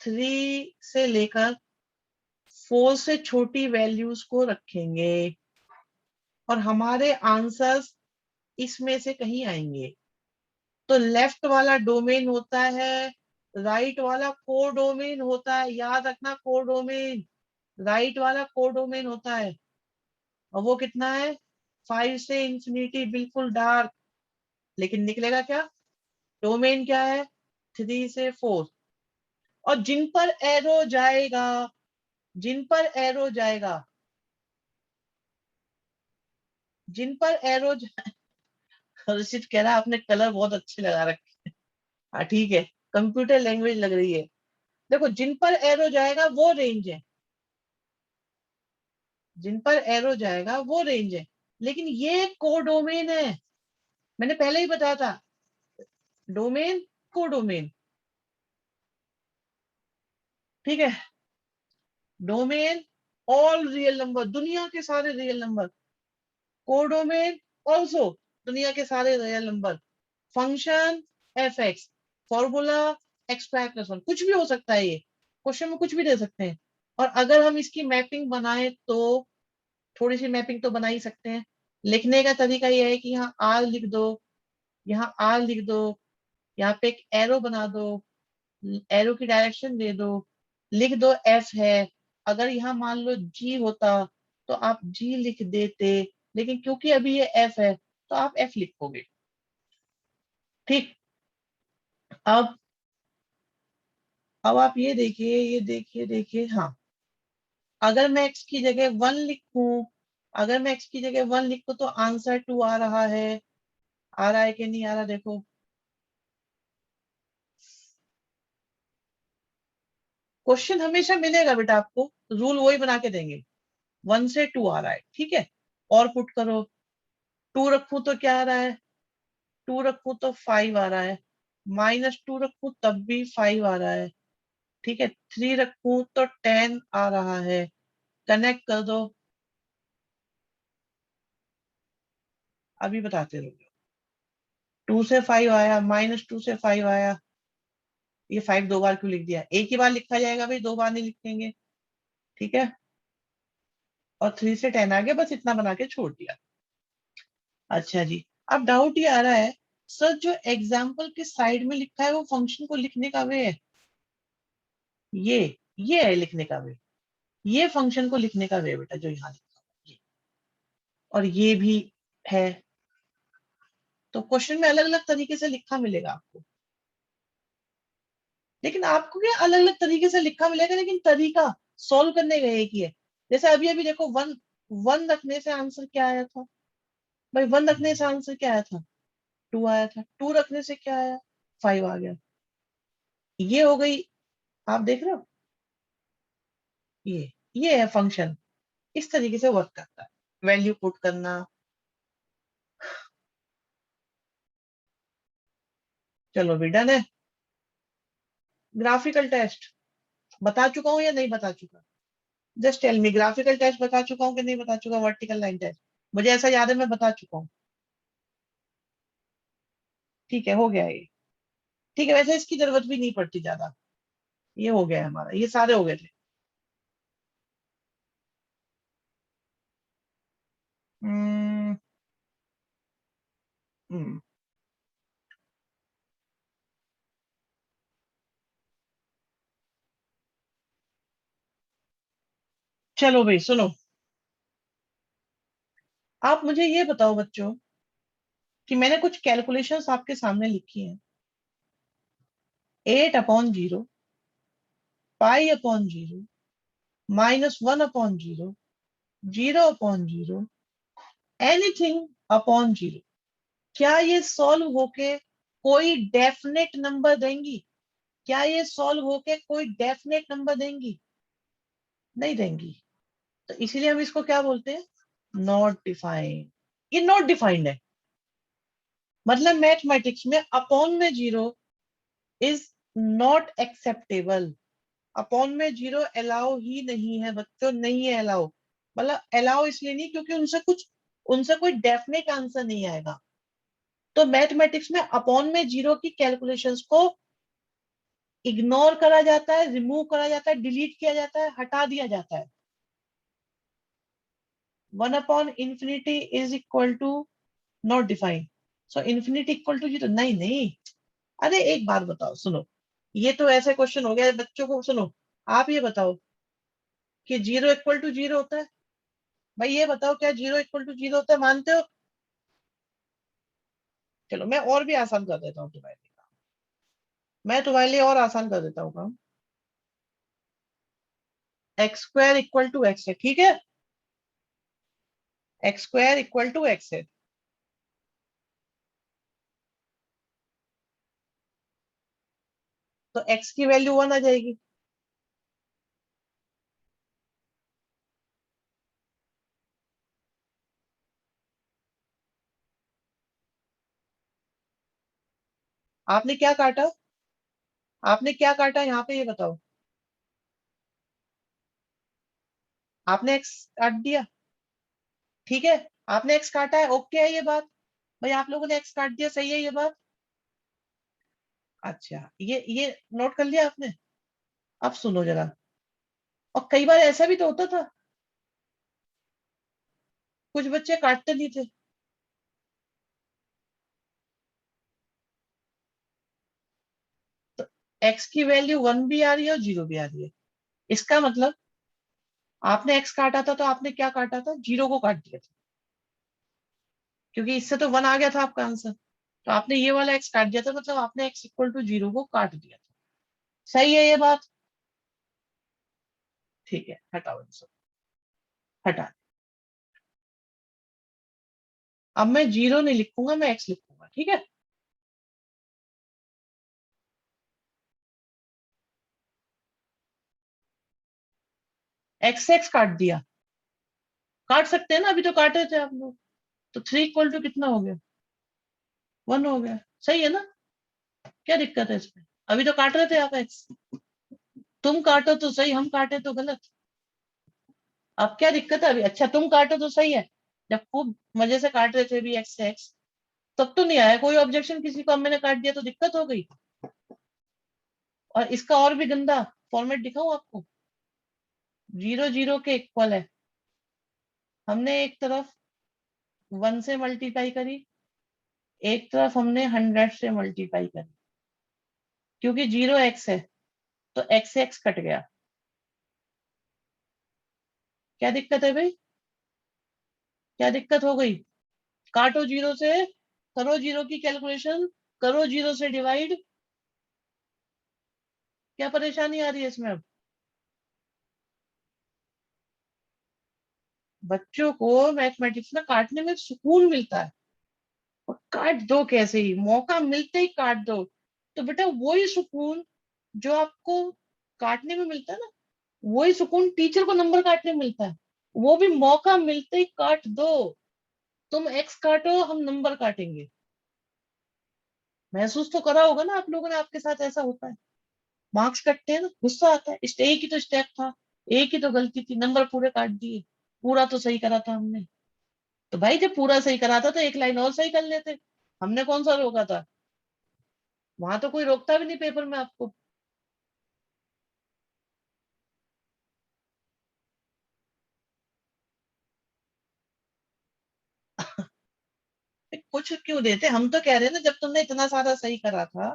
3 से लेकर 4 से छोटी वैल्यूज को रखेंगे, और हमारे आंसर्स इसमें से कहीं आएंगे। तो लेफ्ट वाला डोमेन होता है, राइट वाला को डोमेन होता है, याद रखना को डोमेन, राइट वाला को डोमेन होता है। और वो कितना है, 5 से इंफिनिटी, बिल्कुल डार्क। लेकिन निकलेगा क्या, डोमेन क्या है, 3 से 4। और जिन पर एरो जाएगा, जिन पर एरो जाएगा, जिन पर एरो हर्षित कह रहा है आपने कलर बहुत अच्छे लगा रखे। हाँ ठीक है, कंप्यूटर लैंग्वेज लग रही है। देखो जिन पर एरो जाएगा वो रेंज है, जिन पर एरो जाएगा वो रेंज है। लेकिन ये कोडोमेन है, मैंने पहले ही बताया था, डोमेन कोडोमेन। ठीक है, डोमेन ऑल रियल नंबर, दुनिया के सारे रियल नंबर, कोडोमेन ऑल्सो दुनिया के सारे real number. Function F x, formula x square plus 1, कुछ भी हो सकता है, ये क्वेश्चन में कुछ भी दे सकते हैं। और अगर हम इसकी मैपिंग बनाए तो, थोड़ी सी मैपिंग तो बना ही सकते हैं। लिखने का तरीका यह है कि यहाँ आर लिख दो, यहाँ आर लिख दो, यहाँ पे एक एरो बना दो, एरो की डायरेक्शन दे दो, लिख दो एफ है। अगर यहाँ मान लो जी होता तो आप जी लिख देते, लेकिन क्योंकि अभी ये एफ है तो आप एफ लिखोगे। ठीक, अब आप ये देखिए, ये देखिए, देखिए, हाँ, अगर मैं x की जगह 1 लिखूं, अगर मैं x की जगह 1 लिखूं तो आंसर 2 आ रहा है, आ रहा है कि नहीं आ रहा देखो। क्वेश्चन हमेशा मिलेगा बेटा आपको, रूल वही बना के देंगे। 1 से 2 आ रहा है, ठीक है, और पुट करो। 2 रखूं तो क्या आ रहा है, 2 रखूं तो 5 आ रहा है, -2 रखूं तब भी 5 आ रहा है, ठीक है, 3 रखूं तो 10 आ रहा है। कनेक्ट कर दो, अभी बताते रहो। 2 से 5 आया, -2 से 5 आया, ये 5 दो बार क्यों लिख दिया, एक ही बार लिखा जाएगा भाई, दो बार नहीं लिखेंगे, ठीक है। और 3 से 10 आ गया, बस इतना बना के छोड़ दिया। अच्छा जी, अब डाउट ये आ रहा है, सर जो एग्जाम्पल के साइड में लिखा है वो फंक्शन को लिखने का वे है, ये ये है लिखने का वे, ये फंक्शन को लिखने का वे बेटा जो यहाँ लिखा है ये, और ये भी है। तो क्वेश्चन में अलग अलग तरीके से लिखा मिलेगा आपको, लेकिन आपको क्या अलग अलग तरीके से लिखा मिलेगा, लेकिन तरीका सॉल्व करने का एक ही है। जैसे अभी अभी देखो, वन वन रखने से आंसर क्या आया था भाई, 1 रखने से आंसर क्या आया था, 2 आया था, 2 रखने से क्या आया, 5 आ गया। ये हो गई, आप देख रहे हो, ये है फंक्शन, इस तरीके से वर्क करता है, वैल्यू पुट करना। चलो भी डन है। ग्राफिकल टेस्ट बता चुका हूँ या नहीं बता चुका, just tell me, graphical test बता चुका हूँ कि नहीं बता चुका, वर्टिकल लाइन टेस्ट, मुझे ऐसा याद है मैं बता चुका हूँ। ठीक है, हो गया ये, ठीक है, वैसे इसकी जरूरत भी नहीं पड़ती ज्यादा, ये हो गया है हमारा, ये सारे हो गए थे। हम्म, हम्म, चलो भाई सुनो, आप मुझे ये बताओ बच्चों कि मैंने कुछ कैलकुलेशंस आपके सामने लिखी हैं। 8/0, π/0, -1/0, 0/0, एनीथिंग अपॉन जीरो, क्या ये सॉल्व होके कोई डेफिनेट नंबर देंगी, क्या ये सॉल्व होके कोई डेफिनेट नंबर देंगी, नहीं देंगी। तो इसीलिए हम इसको क्या बोलते हैं, नॉट डिफाइंड। ये नॉट डिफाइंड है, मतलब मैथमेटिक्स में अपॉन में zero is not acceptable, upon में जीरो अलाउ ही नहीं है बच्चों, नहीं है अलाउ, मतलब अलाउ इसलिए नहीं क्योंकि उनसे कोई डेफिनेट आंसर नहीं आएगा। तो मैथमेटिक्स में अपॉन में जीरो की कैलकुलेशंस को इग्नोर करा जाता है, रिमूव करा जाता है, डिलीट किया जाता है, हटा दिया जाता है। 1/∞ is equal to not defined, so infinity equal to zero, नहीं नहीं। अरे एक बात बताओ सुनो, ये तो ऐसे क्वेश्चन हो गया बच्चों को, सुनो आप ये बताओ कि जीरो इक्वल टू जीरो होता है, भाई ये बताओ क्या जीरो इक्वल टू जीरो होता है, मानते हो। चलो मैं और भी आसान कर देता हूँ तुम्हारे लिए, मैं तुम्हारे लिए और आसान कर देता हूँ काम। x² इक्वल टू एक्स है, ठीक है, x² इक्वल टू एक्स है, तो x की वैल्यू 1 आ जाएगी। आपने क्या काटा, आपने क्या काटा यहाँ पे ये बताओ, आपने x काट दिया, ठीक है, आपने x काटा है, ओके है ये बात, भाई आप लोगों ने x काट दिया, सही है ये बात। अच्छा ये नोट कर लिया आपने, अब सुनो जरा, और कई बार ऐसा भी तो होता था, कुछ बच्चे काटते नहीं थे, तो x की वैल्यू 1 भी आ रही है और 0 भी आ रही है, इसका मतलब आपने x काटा था तो आपने क्या काटा था, 0 को काट दिया था, क्योंकि इससे तो 1 आ गया था आपका आंसर, तो आपने ये वाला x काट दिया था, मतलब आपने x इक्वल टू 0 को काट दिया था, सही है ये बात। ठीक है, हटाओ इनको, हटा, अब मैं 0 नहीं लिखूंगा, मैं x लिखूंगा, ठीक है। एक्स एक्स काट दिया, काट सकते हैं ना, अभी तो काटे थे आप लोग। तो 3 = कितना हो गया, 1 हो गया। सही है ना, क्या दिक्कत है इसमें? अभी तो काट रहे थे आप एक्स, तुम काटो तो सही, हम काटे तो गलत। अब क्या दिक्कत है अभी? अच्छा तुम काटो तो सही है, जब खूब मजे से काट रहे थे भी एक्स से एक्स, तब तो नहीं आया कोई ऑब्जेक्शन किसी को, अब मैंने काट दिया तो दिक्कत हो गई। और इसका और भी गंदा फॉर्मेट दिखाऊं आपको, 0 0 के इक्वल है, हमने एक तरफ 1 से मल्टीप्लाई करी, एक तरफ हमने 100 से मल्टीप्लाई करी, क्योंकि 0 x है तो x से x कट गया। क्या दिक्कत है भाई, क्या दिक्कत हो गई? काटो 0 से, करो 0 की कैलकुलेशन, करो 0 से डिवाइड, क्या परेशानी आ रही है इसमें अब? बच्चों को मैथमेटिक्स में काटने में सुकून मिलता है, और काट दो कैसे ही, मौका मिलते ही काट दो। तो बेटा वही सुकून जो आपको काटने में मिलता है ना, वही सुकून टीचर को नंबर काटने में मिलता है, वो भी मौका मिलते ही काट दो। तुम एक्स काटो, हम नंबर काटेंगे। महसूस तो करा होगा ना आप लोगों ने, आपके साथ ऐसा होता है, मार्क्स कटते हैं ना, गुस्सा आता है, एक ही तो स्टेप था, एक ही तो गलती थी, नंबर पूरे काट दिए। पूरा तो सही करा था हमने, तो भाई जब पूरा सही करा था तो एक लाइन और सही कर लेते, हमने कौन सा रोका था? वहां तो कोई रोकता भी नहीं पेपर में आपको। कुछ क्यों देते, हम तो कह रहे हैं ना, जब तुमने इतना सारा सही करा था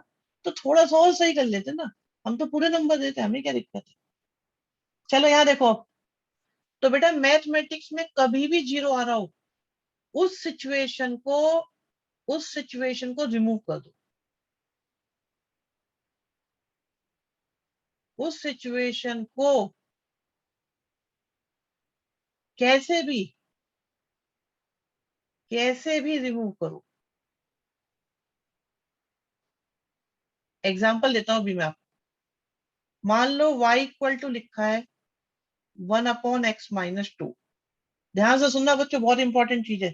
तो थोड़ा सा और सही कर लेते ना, हम तो पूरे नंबर देते, हमें क्या दिक्कत है? चलो यहाँ देखो, तो बेटा मैथमेटिक्स में कभी भी 0 आ रहा हो, उस सिचुएशन को, उस सिचुएशन को रिमूव कर दो, उस सिचुएशन को कैसे भी, कैसे भी रिमूव करो। एग्जाम्पल देता हूं अभी मैं आपको, मान लो y = लिखा है 1/x - 2। ध्यान से सुनना बच्चों, बहुत इंपॉर्टेंट चीज है।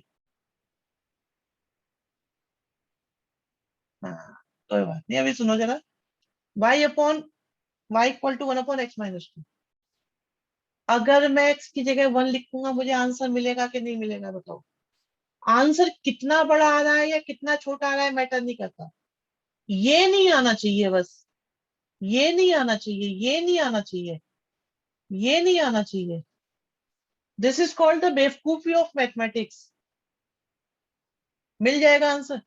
हाँ, कोई बात नहीं, अभी सुनो जरा। y = 1/x - 2, अगर मैं x की जगह 1 लिखूंगा, मुझे आंसर मिलेगा कि नहीं मिलेगा बताओ? आंसर कितना बड़ा आ रहा है या कितना छोटा आ रहा है मैटर नहीं करता, ये नहीं आना चाहिए बस, ये नहीं आना चाहिए, ये नहीं आना चाहिए, ये नहीं आना चाहिए। दिस इज कॉल्ड द बेवकूफी ऑफ मैथमेटिक्स। मिल जाएगा आंसर।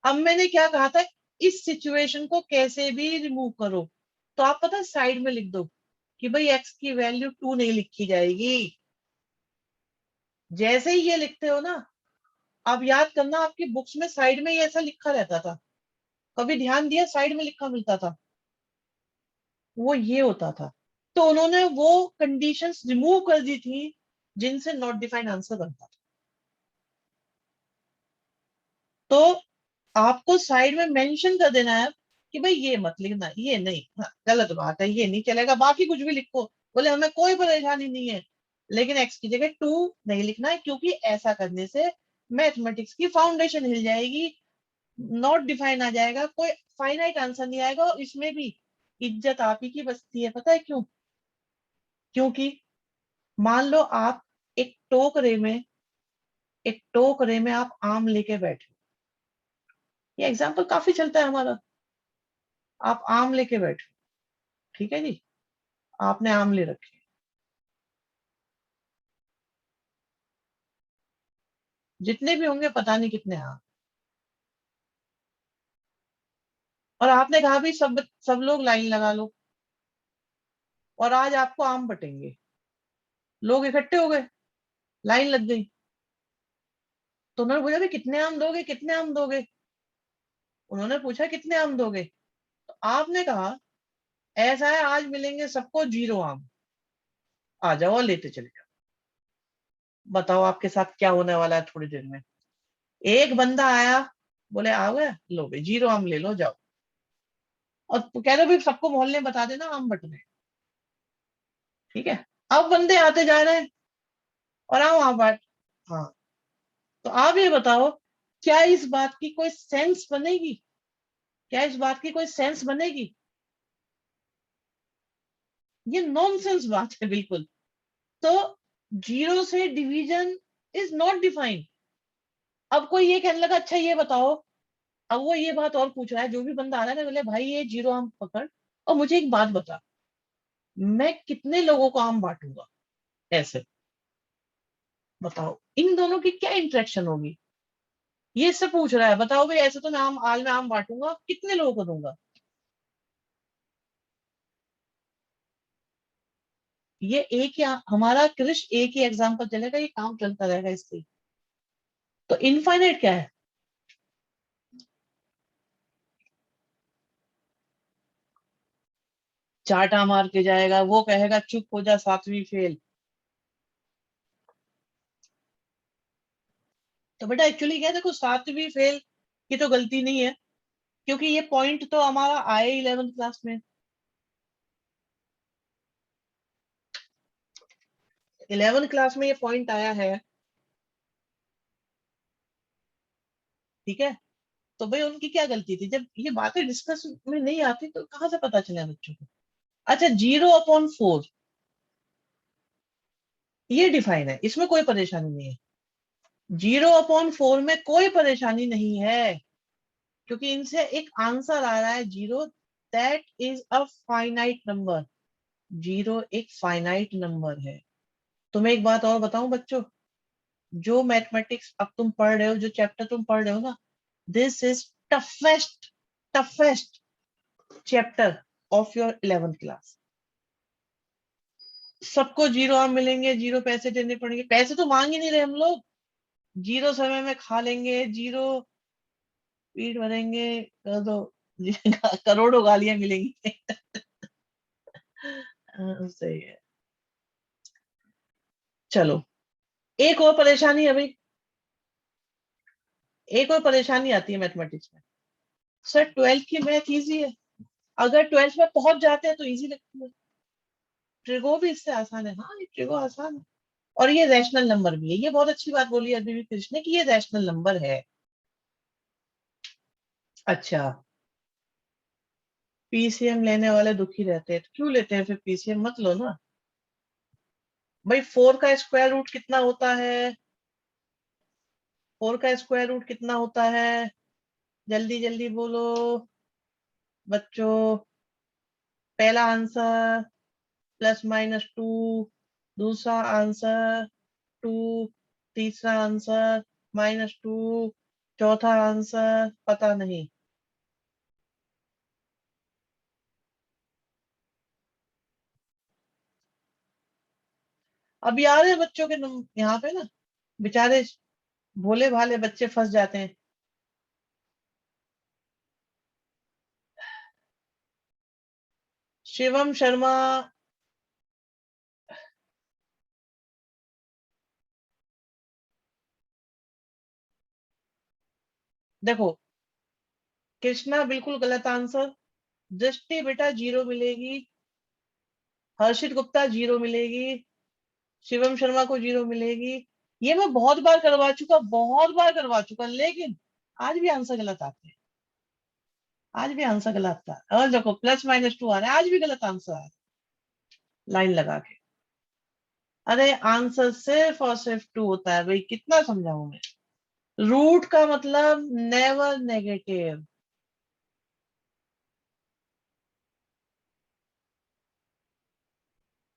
अब मैंने क्या कहा था, इस सिचुएशन को कैसे भी रिमूव करो, तो आप पता है साइड में लिख दो कि भाई x की वैल्यू 2 नहीं लिखी जाएगी। जैसे ही ये लिखते हो ना, आप याद करना आपकी बुक्स में साइड में ये ऐसा लिखा रहता था, कभी ध्यान दिया साइड में लिखा मिलता था, वो ये होता था। तो उन्होंने वो कंडीशंस रिमूव कर दी थी जिनसे नॉट डिफाइंड आंसर बनता था। तो आपको साइड में मेंशन कर देना है कि भाई ये मत लिखना, ये नहीं, हाँ, गलत बात है, ये नहीं चलेगा, बाकी कुछ भी लिखो, बोले हमें कोई परेशानी नहीं है, लेकिन एक्स की जगह 2 नहीं लिखना है, क्योंकि ऐसा करने से मैथमेटिक्स की फाउंडेशन हिल जाएगी, नॉट डिफाइन आ जाएगा, कोई फाइनाइट आंसर नहीं आएगा, और इसमें भी इज्जत आप ही की बचती है। पता है क्यों? क्योंकि मान लो आप एक टोकरे में, एक टोकरे में आप आम लेके बैठे, ये एग्जाम्पल काफी चलता है हमारा। आप आम लेके बैठे, ठीक है जी, आपने आम ले रखे, जितने भी होंगे पता नहीं कितने आम, और आपने कहा भी सब सब लोग लाइन लगा लो, और आज आपको आम बटेंगे, लोग इकट्ठे हो गए, लाइन लग गई, तो उन्होंने पूछा भी कितने आम दोगे, कितने आम दोगे? उन्होंने पूछा कितने आम दोगे, तो आपने कहा ऐसा है, आज मिलेंगे सबको 0 आम, आ जाओ और लेते चले जाओ। बताओ आपके साथ क्या होने वाला है थोड़ी देर में? एक बंदा आया, बोले आ गए, लो भाई 0 आम ले लो जाओ, और कह रहे भाई सबको मोहल्ले में बता देना आम बट रहे हैं। ठीक है, अब बंदे आते जा रहे हैं और आओ वहां बात। हाँ, तो आप ये बताओ, क्या इस बात की कोई सेंस बनेगी? क्या इस बात की कोई सेंस बनेगी? ये नॉनसेंस बात है बिल्कुल। तो जीरो से डिवीजन इज नॉट डिफाइंड। अब कोई ये कहने लगा, अच्छा ये बताओ, अब वो ये बात और पूछ रहा है, जो भी बंदा आ रहा है ना, बोले भाई ये जीरो आम पकड़ और मुझे एक बात बता, मैं कितने लोगों को आम बांटूंगा ऐसे? बताओ इन दोनों की क्या इंटरेक्शन होगी? ये इससे पूछ रहा है, बताओ भाई ऐसे तो मैं आम, आज मैं आम बांटूंगा, कितने लोगों को दूंगा? ये एक ही हमारा कृष एक ही एग्जाम्पल चलेगा, ये काम चलता रहेगा इससे। तो इनफाइनाइट क्या है? चाटा मार के जाएगा, वो कहेगा चुप हो जा, सातवीं फेल। तो बेटा एक्चुअली क्या है, देखो सातवीं फेल की तो गलती नहीं है, क्योंकि ये पॉइंट तो हमारा आया 11th क्लास में। 11th क्लास में ये पॉइंट आया है, ठीक है। तो भाई उनकी क्या गलती थी, जब ये बातें डिस्कस में नहीं आती तो कहाँ से पता चले बच्चों को? अच्छा, 0/4 ये डिफाइन है, इसमें कोई परेशानी नहीं है। 0/4 में कोई परेशानी नहीं है, क्योंकि इनसे एक आंसर आ रहा है zero, that is a finite number. Zero एक फाइनाइट नंबर है। तो मैं एक बात और बताऊं बच्चों, जो मैथमेटिक्स अब तुम पढ़ रहे हो, जो चैप्टर तुम पढ़ रहे हो ना, this is toughest, toughest chapter of your 11th class. सबको जीरो आम मिलेंगे, जीरो पैसे देने पड़ेंगे, पैसे तो मांग ही नहीं रहे हम लोग, जीरो समय में खा लेंगे, जीरो पीठ भरेंगे, कर दो करोड़ों गालियां मिलेंगी। सही है। चलो, एक और परेशानी है भाई, एक और परेशानी आती है मैथमेटिक्स में। सर 12th की मैथ इजी है, अगर 12th में पहुंच जाते हैं तो इजी लगती है। ट्रिगो भी इससे आसान है, हाँ ये ट्रिगो आसान है, और ये रैशनल नंबर भी है। ये बहुत अच्छी बात बोली अभी भी कृष्ण ने कि ये रैशनल नंबर है। अच्छा, पीसीएम लेने वाले दुखी रहते हैं, तो क्यों लेते हैं फिर? पीसीएम मत लो ना भाई। 4 का स्क्वायर रूट कितना होता है? 4 का स्क्वायर रूट कितना होता है? जल्दी जल्दी बोलो बच्चों। पहला आंसर +-2, दूसरा आंसर 2, तीसरा आंसर -2, चौथा आंसर पता नहीं। अब याद है बच्चों के यहाँ पे ना, बेचारे भोले भाले बच्चे फंस जाते हैं। शिवम शर्मा, देखो कृष्णा बिल्कुल गलत आंसर, दृष्टि बेटा जीरो मिलेगी, हर्षित गुप्ता जीरो मिलेगी, शिवम शर्मा को जीरो मिलेगी। ये मैं बहुत बार करवा चुका, बहुत बार करवा चुका, लेकिन आज भी आंसर गलत आते हैं, आज भी आंसर गलत था। और देखो +-2 आ रहा है, आज भी गलत आंसर आ रहा है, लाइन लगा के। अरे आंसर सिर्फ और सिर्फ 2 होता है भाई, कितना समझाऊं मैं? रूट का मतलब नेवर नेगेटिव।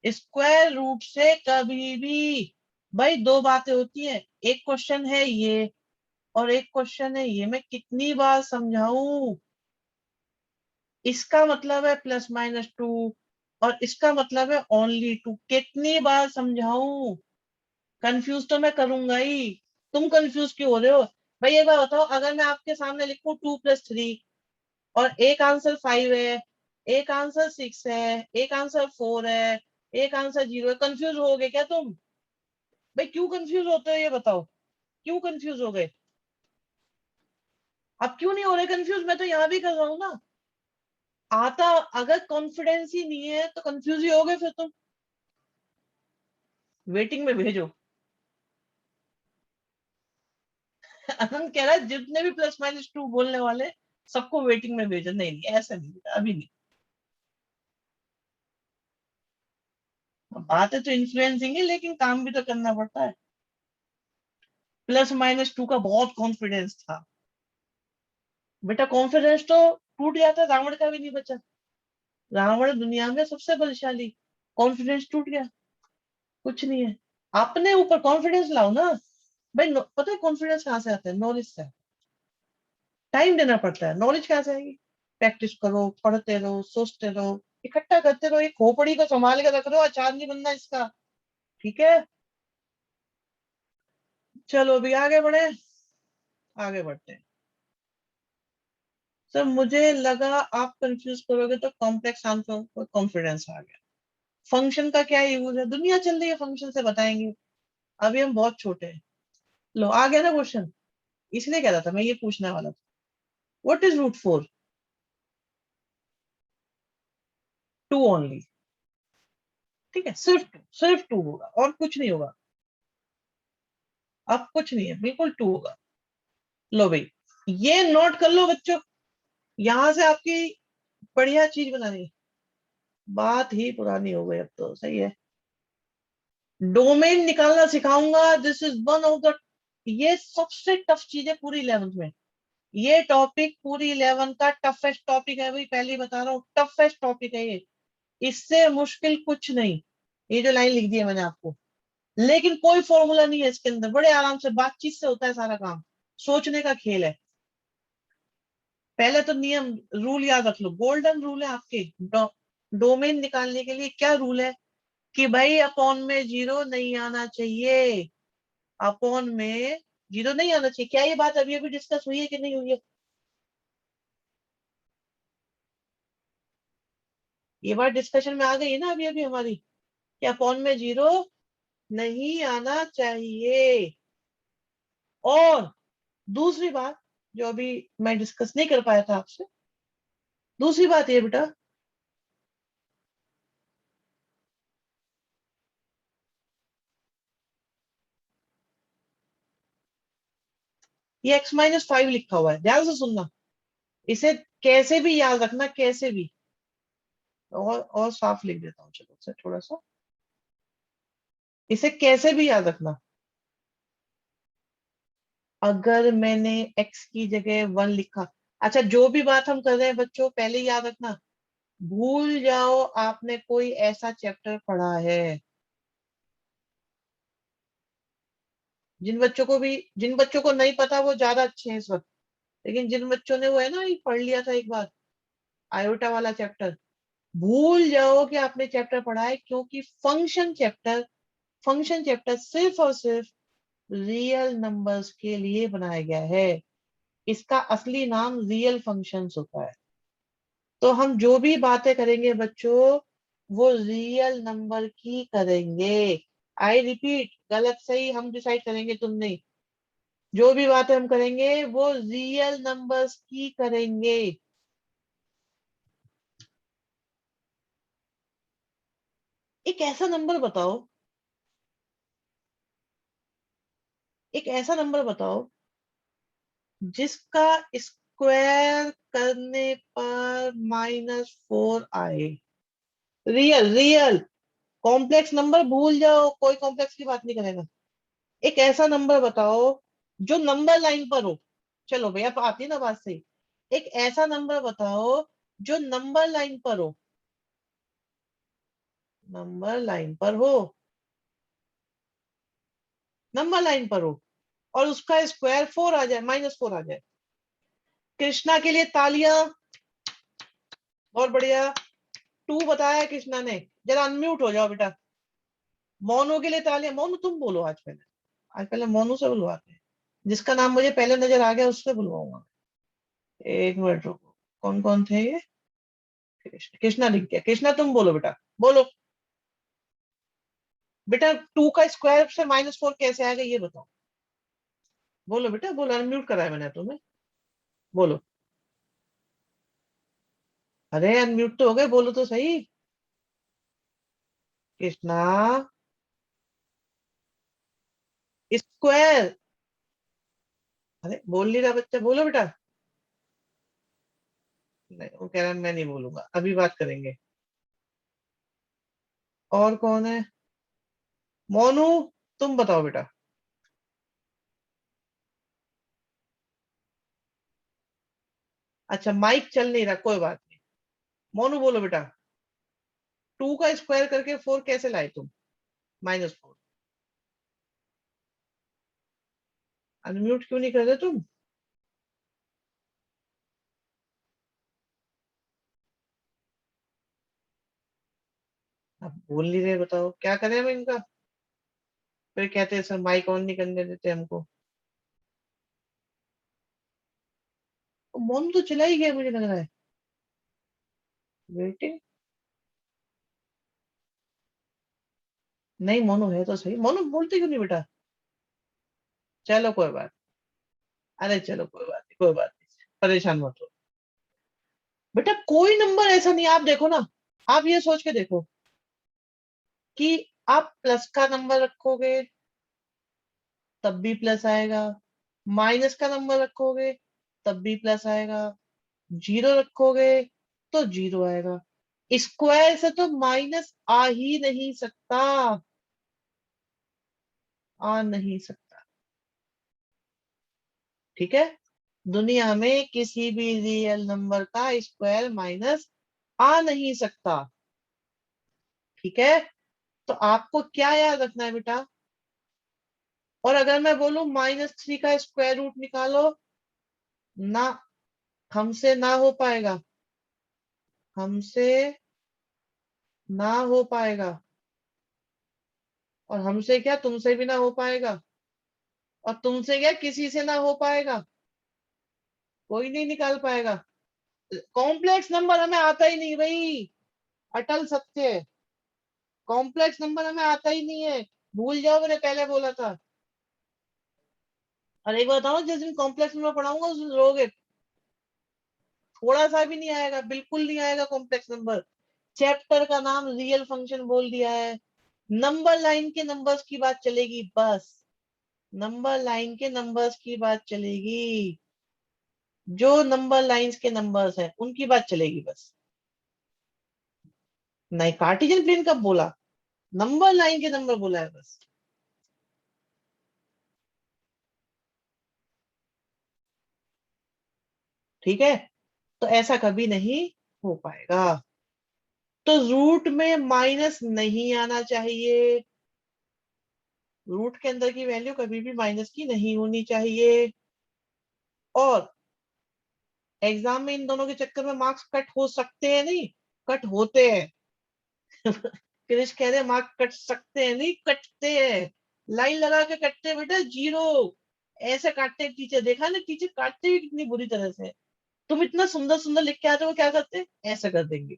स्क्वायर रूट से कभी भी भाई दो बातें होती हैं, एक क्वेश्चन है ये और एक क्वेश्चन है ये, मैं कितनी बार समझाऊं? इसका मतलब है +-2 और इसका मतलब है ओनली 2, कितनी बार समझाऊं? कंफ्यूज तो मैं करूंगा ही। तुम कंफ्यूज क्यों हो रहे हो? भाई एक बार बताओ, अगर मैं आपके सामने लिखूं 2+3 और एक आंसर 5 है, एक आंसर 6 है, एक आंसर 4 है, एक आंसर 0 है, कंफ्यूज हो गए क्या तुम? भाई क्यों कंफ्यूज होते हो ये बताओ, क्यों कंफ्यूज हो गए? अब क्यों नहीं हो रहे कंफ्यूज? मैं तो यहाँ भी कर रहा हूँ ना। आता, अगर कॉन्फिडेंस ही नहीं है तो कंफ्यूज ही हो गए फिर तुम। वेटिंग में भेजो। आनंद कह रहा है जितने भी +-2 बोलने वाले सबको वेटिंग में भेजो। नहीं नहीं, ऐसा नहीं, अभी नहीं। बातें तो इन्फ्लुएंसिंग है, लेकिन काम भी तो करना पड़ता है। +-2 का बहुत कॉन्फिडेंस था बेटा, कॉन्फिडेंस तो टूट जाता, रावण का भी नहीं बचा। रावण दुनिया में सबसे बलशाली, कॉन्फिडेंस टूट गया, कुछ नहीं है। अपने ऊपर कॉन्फिडेंस लाओ ना भाई। पता है कॉन्फिडेंस कहाँ से आता है? नॉलेज से। टाइम देना पड़ता है। नॉलेज कहाँ से आएगी? प्रैक्टिस करो, पढ़ते रहो, सोचते रहो, इकट्ठा करते रहो। एक खोपड़ी को संभाल के रख रहे हो, अचार नहीं बनना इसका। ठीक है, चलो अभी आगे बढ़े, आगे बढ़ते हैं। सर मुझे लगा आप कंफ्यूज करोगे तो कॉम्प्लेक्स आंसर पर कॉन्फिडेंस आ गया। फंक्शन का क्या यूज है? दुनिया चल रही है फंक्शन से, बताएंगे। अभी हम बहुत छोटे हैं। लो आ गया ना क्वेश्चन, इसलिए कह रहा था मैं ये पूछने वाला था। What is √4? 2 ओनली। ठीक है, सिर्फ 2 होगा और कुछ नहीं होगा। अब कुछ नहीं है, बिल्कुल 2 होगा। लो भाई, ये नोट कर लो बच्चों, यहां से आपकी बढ़िया चीज बनानी। बात ही पुरानी हो गई अब तो, सही है। डोमेन निकालना सिखाऊंगा, this is one of the, ये सबसे टफ चीज है पूरी 11th में। ये टॉपिक पूरी 11 का टफेस्ट टॉपिक है भाई, पहले ही बता रहा हूँ, टफेस्ट टॉपिक है ये। इससे मुश्किल कुछ नहीं। ये जो लाइन लिख दी है मैंने आपको, लेकिन कोई फॉर्मूला नहीं है इसके अंदर, बड़े आराम से बातचीत से होता है सारा काम, सोचने का खेल है। पहले तो नियम, रूल याद रख लो, गोल्डन रूल है आपके। डोमेन निकालने के लिए क्या रूल है कि भाई अपॉन में जीरो नहीं आना चाहिए। अपॉन में जीरो नहीं आना चाहिए। क्या ये बात अभी अभी डिस्कस हुई है कि नहीं हुई है? ये बात डिस्कशन में आ गई है ना अभी अभी हमारी, कि अपॉन में जीरो नहीं आना चाहिए। और दूसरी बात जो अभी मैं डिस्कस नहीं कर पाया था आपसे, दूसरी बात ये बेटा, ये x-5 लिखा हुआ है, ध्यान से सुनना। इसे कैसे भी याद रखना, कैसे भी। और साफ लिख देता हूँ, चलो से थोड़ा सा, इसे कैसे भी याद रखना। अगर मैंने x की जगह 1 लिखा, अच्छा जो भी बात हम कर रहे हैं बच्चों पहले ही याद रखना, भूल जाओ आपने कोई ऐसा चैप्टर पढ़ा है। जिन बच्चों को नहीं पता वो ज्यादा अच्छे हैं इस वक्त, लेकिन जिन बच्चों ने वो है ना, ये पढ़ लिया था एक बार, आयोटा वाला चैप्टर, भूल जाओ कि आपने चैप्टर पढ़ा है, क्योंकि फंक्शन चैप्टर सिर्फ और सिर्फ रियल नंबर्स के लिए बनाया गया है। इसका असली नाम रियल फंक्शंस होता है। तो हम जो भी बातें करेंगे बच्चों, वो रियल नंबर की करेंगे। आई रिपीट, गलत सही हम डिसाइड करेंगे, तुम नहीं। जो भी बातें हम करेंगे वो रियल नंबर्स की करेंगे। एक ऐसा नंबर बताओ, एक ऐसा नंबर बताओ जिसका स्क्वायर करने पर -4 आए। रियल रियल, कॉम्प्लेक्स नंबर भूल जाओ, कोई कॉम्प्लेक्स की बात नहीं करेगा। एक ऐसा नंबर बताओ जो नंबर लाइन पर हो। चलो भैया, अब आती है ना बात सही। एक ऐसा नंबर बताओ जो नंबर लाइन पर हो, नंबर लाइन पर हो, नंबर लाइन पर हो, और उसका स्क्वायर 4 आ जाए, -4 आ जाए। कृष्णा के लिए तालियां, बहुत बढ़िया। 2 बताया कृष्णा ने। जरा अनम्यूट हो जाओ बेटा। मोनू के लिए तालियां, मोनू तुम बोलो आज पहले, आज पहले मोनू से बुलवाते हैं। जिसका नाम मुझे पहले नजर आ गया उससे बुलवाऊंगा। एक मिनट रुको, कौन कौन थे ये? कृष्णा, कृष्णा लिख गया। कृष्णा तुम बोलो बेटा, बोलो। बेटा 2 का स्क्वायर से -4 कैसे आएगा ये बताओ। बोलो बेटा, बोलो, अनम्यूट कराया मैंने तुम्हें, बोलो। अरे अनम्यूट तो हो गए, बोलो तो सही। कृष्णा, स्क्वायर, अरे बोल नहीं रहा बच्चा, बोलो बेटा। नहीं, वो कह रहा है मैं नहीं बोलूंगा, अभी बात करेंगे। और कौन है? मोनू, तुम बताओ बेटा। अच्छा माइक चल नहीं रहा, कोई बात नहीं। मोनू बोलो बेटा, 2 का स्क्वायर करके 4 कैसे लाए तुम? -4। अनम्यूट क्यों नहीं कर रहे तुम? अब बोल नहीं रहे, बताओ क्या करें हम इनका? फिर कहते हैं सर माइक ऑन नहीं करने देते हमको। तो मोनू तो चला ही गया मुझे लग रहा है। वेटिंग। नहीं मोनू है तो सही, मोनू बोलते क्यों नहीं बेटा? चलो कोई बात। अरे चलो कोई बात नहीं, कोई बात नहीं, परेशान मत हो बेटा। कोई नंबर ऐसा नहीं, आप देखो ना, आप ये सोच के देखो कि आप प्लस का नंबर रखोगे तब भी प्लस आएगा, माइनस का नंबर रखोगे तब भी प्लस आएगा, जीरो रखोगे तो जीरो आएगा। स्क्वायर से तो माइनस आ ही नहीं सकता, आ नहीं सकता। ठीक है, दुनिया में किसी भी रियल नंबर का स्क्वायर माइनस आ नहीं सकता। ठीक है, तो आपको क्या याद रखना है बेटा? और अगर मैं बोलूं -3 का स्क्वायर रूट निकालो, ना, हमसे ना हो पाएगा, हमसे ना हो पाएगा। और हमसे क्या, तुमसे भी ना हो पाएगा। और तुमसे क्या, किसी से ना हो पाएगा। कोई नहीं निकाल पाएगा। कॉम्प्लेक्स नंबर हमें आता ही नहीं भाई, अटल सत्य है। कॉम्प्लेक्स नंबर हमें आता ही नहीं है, भूल जाओ, मैंने पहले बोला था। और एक बात बताओ, जिस दिन कॉम्प्लेक्स नंबर पढ़ाऊंगा उस दिन रोगे, थोड़ा सा भी नहीं आएगा, बिल्कुल नहीं आएगा कॉम्प्लेक्स नंबर। चैप्टर का नाम रियल फंक्शन बोल दिया है, नंबर लाइन के नंबर्स की बात चलेगी बस, नंबर लाइन के नंबर्स की बात चलेगी, जो नंबर लाइंस के नंबर्स हैं उनकी बात चलेगी बस। नहीं, कार्टेशियन प्लेन कब बोला? नंबर लाइन के नंबर बोला है बस। ठीक है, तो ऐसा कभी नहीं हो पाएगा। तो रूट में माइनस नहीं आना चाहिए, रूट के अंदर की वैल्यू कभी भी माइनस की नहीं होनी चाहिए। और एग्जाम में इन दोनों के चक्कर में मार्क्स कट हो सकते हैं, नहीं कट होते हैं। क्रिश कह रहे मार्क्स कट सकते हैं, नहीं कटते हैं। लाइन लगा के कटते हैं बेटा, जीरो ऐसे काटते हैं टीचर, देखा ना टीचर काटते भी कितनी बुरी तरह से। तुम इतना सुंदर सुंदर लिख के आते हो, क्या करते हैं, ऐसे कर देंगे,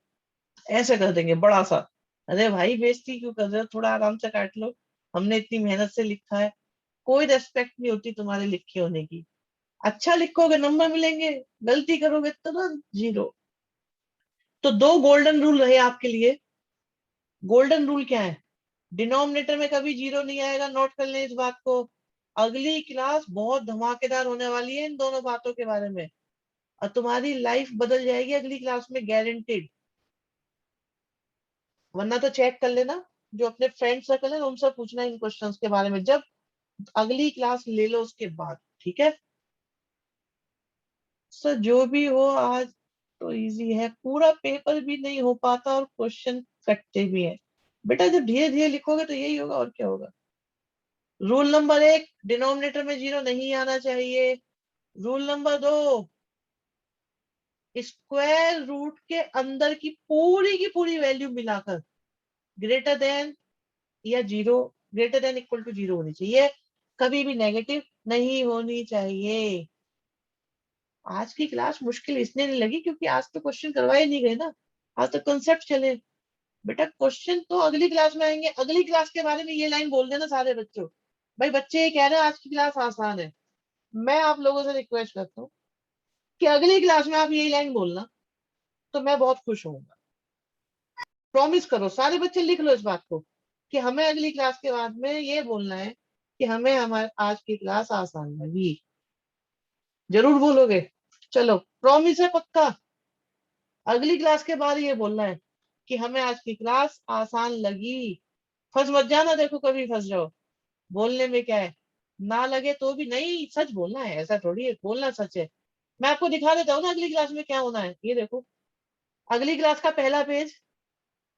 ऐसे कर देंगे बड़ा सा। अरे भाई बेइज्जती क्यों कर रहे हो, थोड़ा आराम से काट लो, हमने इतनी मेहनत से लिखा है। कोई रेस्पेक्ट नहीं होती तुम्हारे लिखे होने की। अच्छा लिखोगे नंबर मिलेंगे, गलती करोगे तुरंत जीरो। तो दो गोल्डन रूल रहे आपके लिए। गोल्डन रूल क्या है? डिनोमिनेटर में कभी जीरो नहीं आएगा, नोट कर लें इस बात को। अगली क्लास बहुत धमाकेदार होने वाली है इन दोनों बातों के बारे में, और तुम्हारी लाइफ बदल जाएगी अगली क्लास में, गारंटेड। वरना तो चेक कर लेना, जो अपने फ्रेंड सर्कल है उनसे पूछना इन क्वेश्चंस के बारे में, जब अगली क्लास ले लो उसके बाद। ठीक है सर, जो भी हो आज तो इजी है, पूरा पेपर भी नहीं हो पाता और क्वेश्चन कटते भी हैं। बेटा जब धीरे धीरे लिखोगे तो यही होगा, और क्या होगा। रूल नंबर 1, डिनोमिनेटर में जीरो नहीं आना चाहिए। रूल नंबर 2, स्क्वायर रूट के अंदर की पूरी वैल्यू मिलाकर ग्रेटर देन या zero, greater than equal to zero होनी चाहिए, कभी भी नेगेटिव नहीं होनी चाहिए। आज की क्लास मुश्किल इसलिए नहीं लगी क्योंकि आज तो क्वेश्चन करवाए नहीं गए ना, आज तो कंसेप्ट चले। बेटा क्वेश्चन तो अगली क्लास में आएंगे, अगली क्लास के बारे में ये लाइन बोल देना सारे बच्चों। भाई बच्चे ये कह रहे हैं आज की क्लास आसान है, मैं आप लोगों से रिक्वेस्ट करता हूँ कि अगली क्लास में आप यही लाइन बोलना, तो मैं बहुत खुश होऊंगा। प्रॉमिस करो, सारे बच्चे लिख लो इस बात को, कि हमें अगली क्लास के बाद में ये बोलना है कि हमें हमारे आज की क्लास आसान लगी। जरूर बोलोगे। चलो, प्रॉमिस है पक्का। अगली क्लास के बाद ये बोलना है कि हमें आज की क्लास आसान लगी। फंस मत जाना, देखो कभी फंस जाओ। बोलने में क्या है, ना लगे तो भी नहीं, सच बोलना है, ऐसा थोड़ी है, बोलना सच है। मैं आपको दिखा देता हूँ ना अगली क्लास में क्या होना है। ये देखो, अगली क्लास का पहला पेज,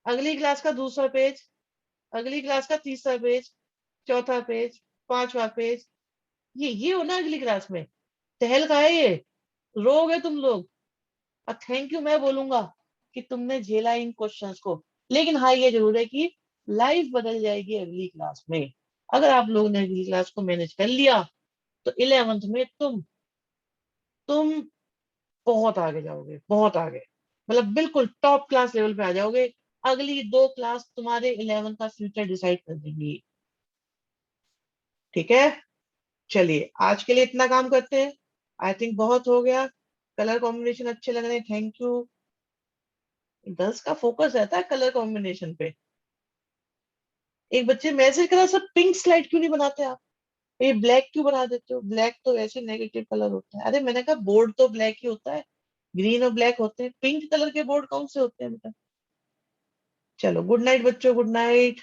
अगली क्लास का दूसरा पेज, अगली क्लास का तीसरा पेज, चौथा पेज, पांचवा पेज। ये होना अगली क्लास में। टहल का है ये, रोगे तुम लोग। और थैंक यू मैं बोलूंगा कि तुमने झेला इन क्वेश्चंस को। लेकिन हाँ, ये जरूर है कि लाइफ बदल जाएगी अगली क्लास में। अगर आप लोगों ने अगली क्लास को मैनेज कर लिया तो 11th में तुम बहुत आगे जाओगे, बहुत आगे। मतलब बिल्कुल टॉप क्लास लेवल पे आ जाओगे। अगली 2 क्लास तुम्हारे 11th का फ्यूचर डिसाइड कर देंगी। ठीक है, चलिए आज के लिए इतना काम करते हैं। आई थिंक बहुत हो गया। कलर कॉम्बिनेशन अच्छे लग रहे हैं, थैंक यू। गर्ल्स का फोकस रहता है कलर कॉम्बिनेशन पे। एक बच्चे मैसेज करा, सर पिंक स्लाइड क्यों नहीं बनाते आप, ये ब्लैक क्यों बना देते हो, ब्लैक तो वैसे नेगेटिव कलर होता है। अरे मैंने कहा बोर्ड तो ब्लैक ही होता है, ग्रीन और ब्लैक होते हैं, पिंक कलर के बोर्ड कौन से होते हैं बेटा। चलो गुड नाइट बच्चों, गुड नाइट।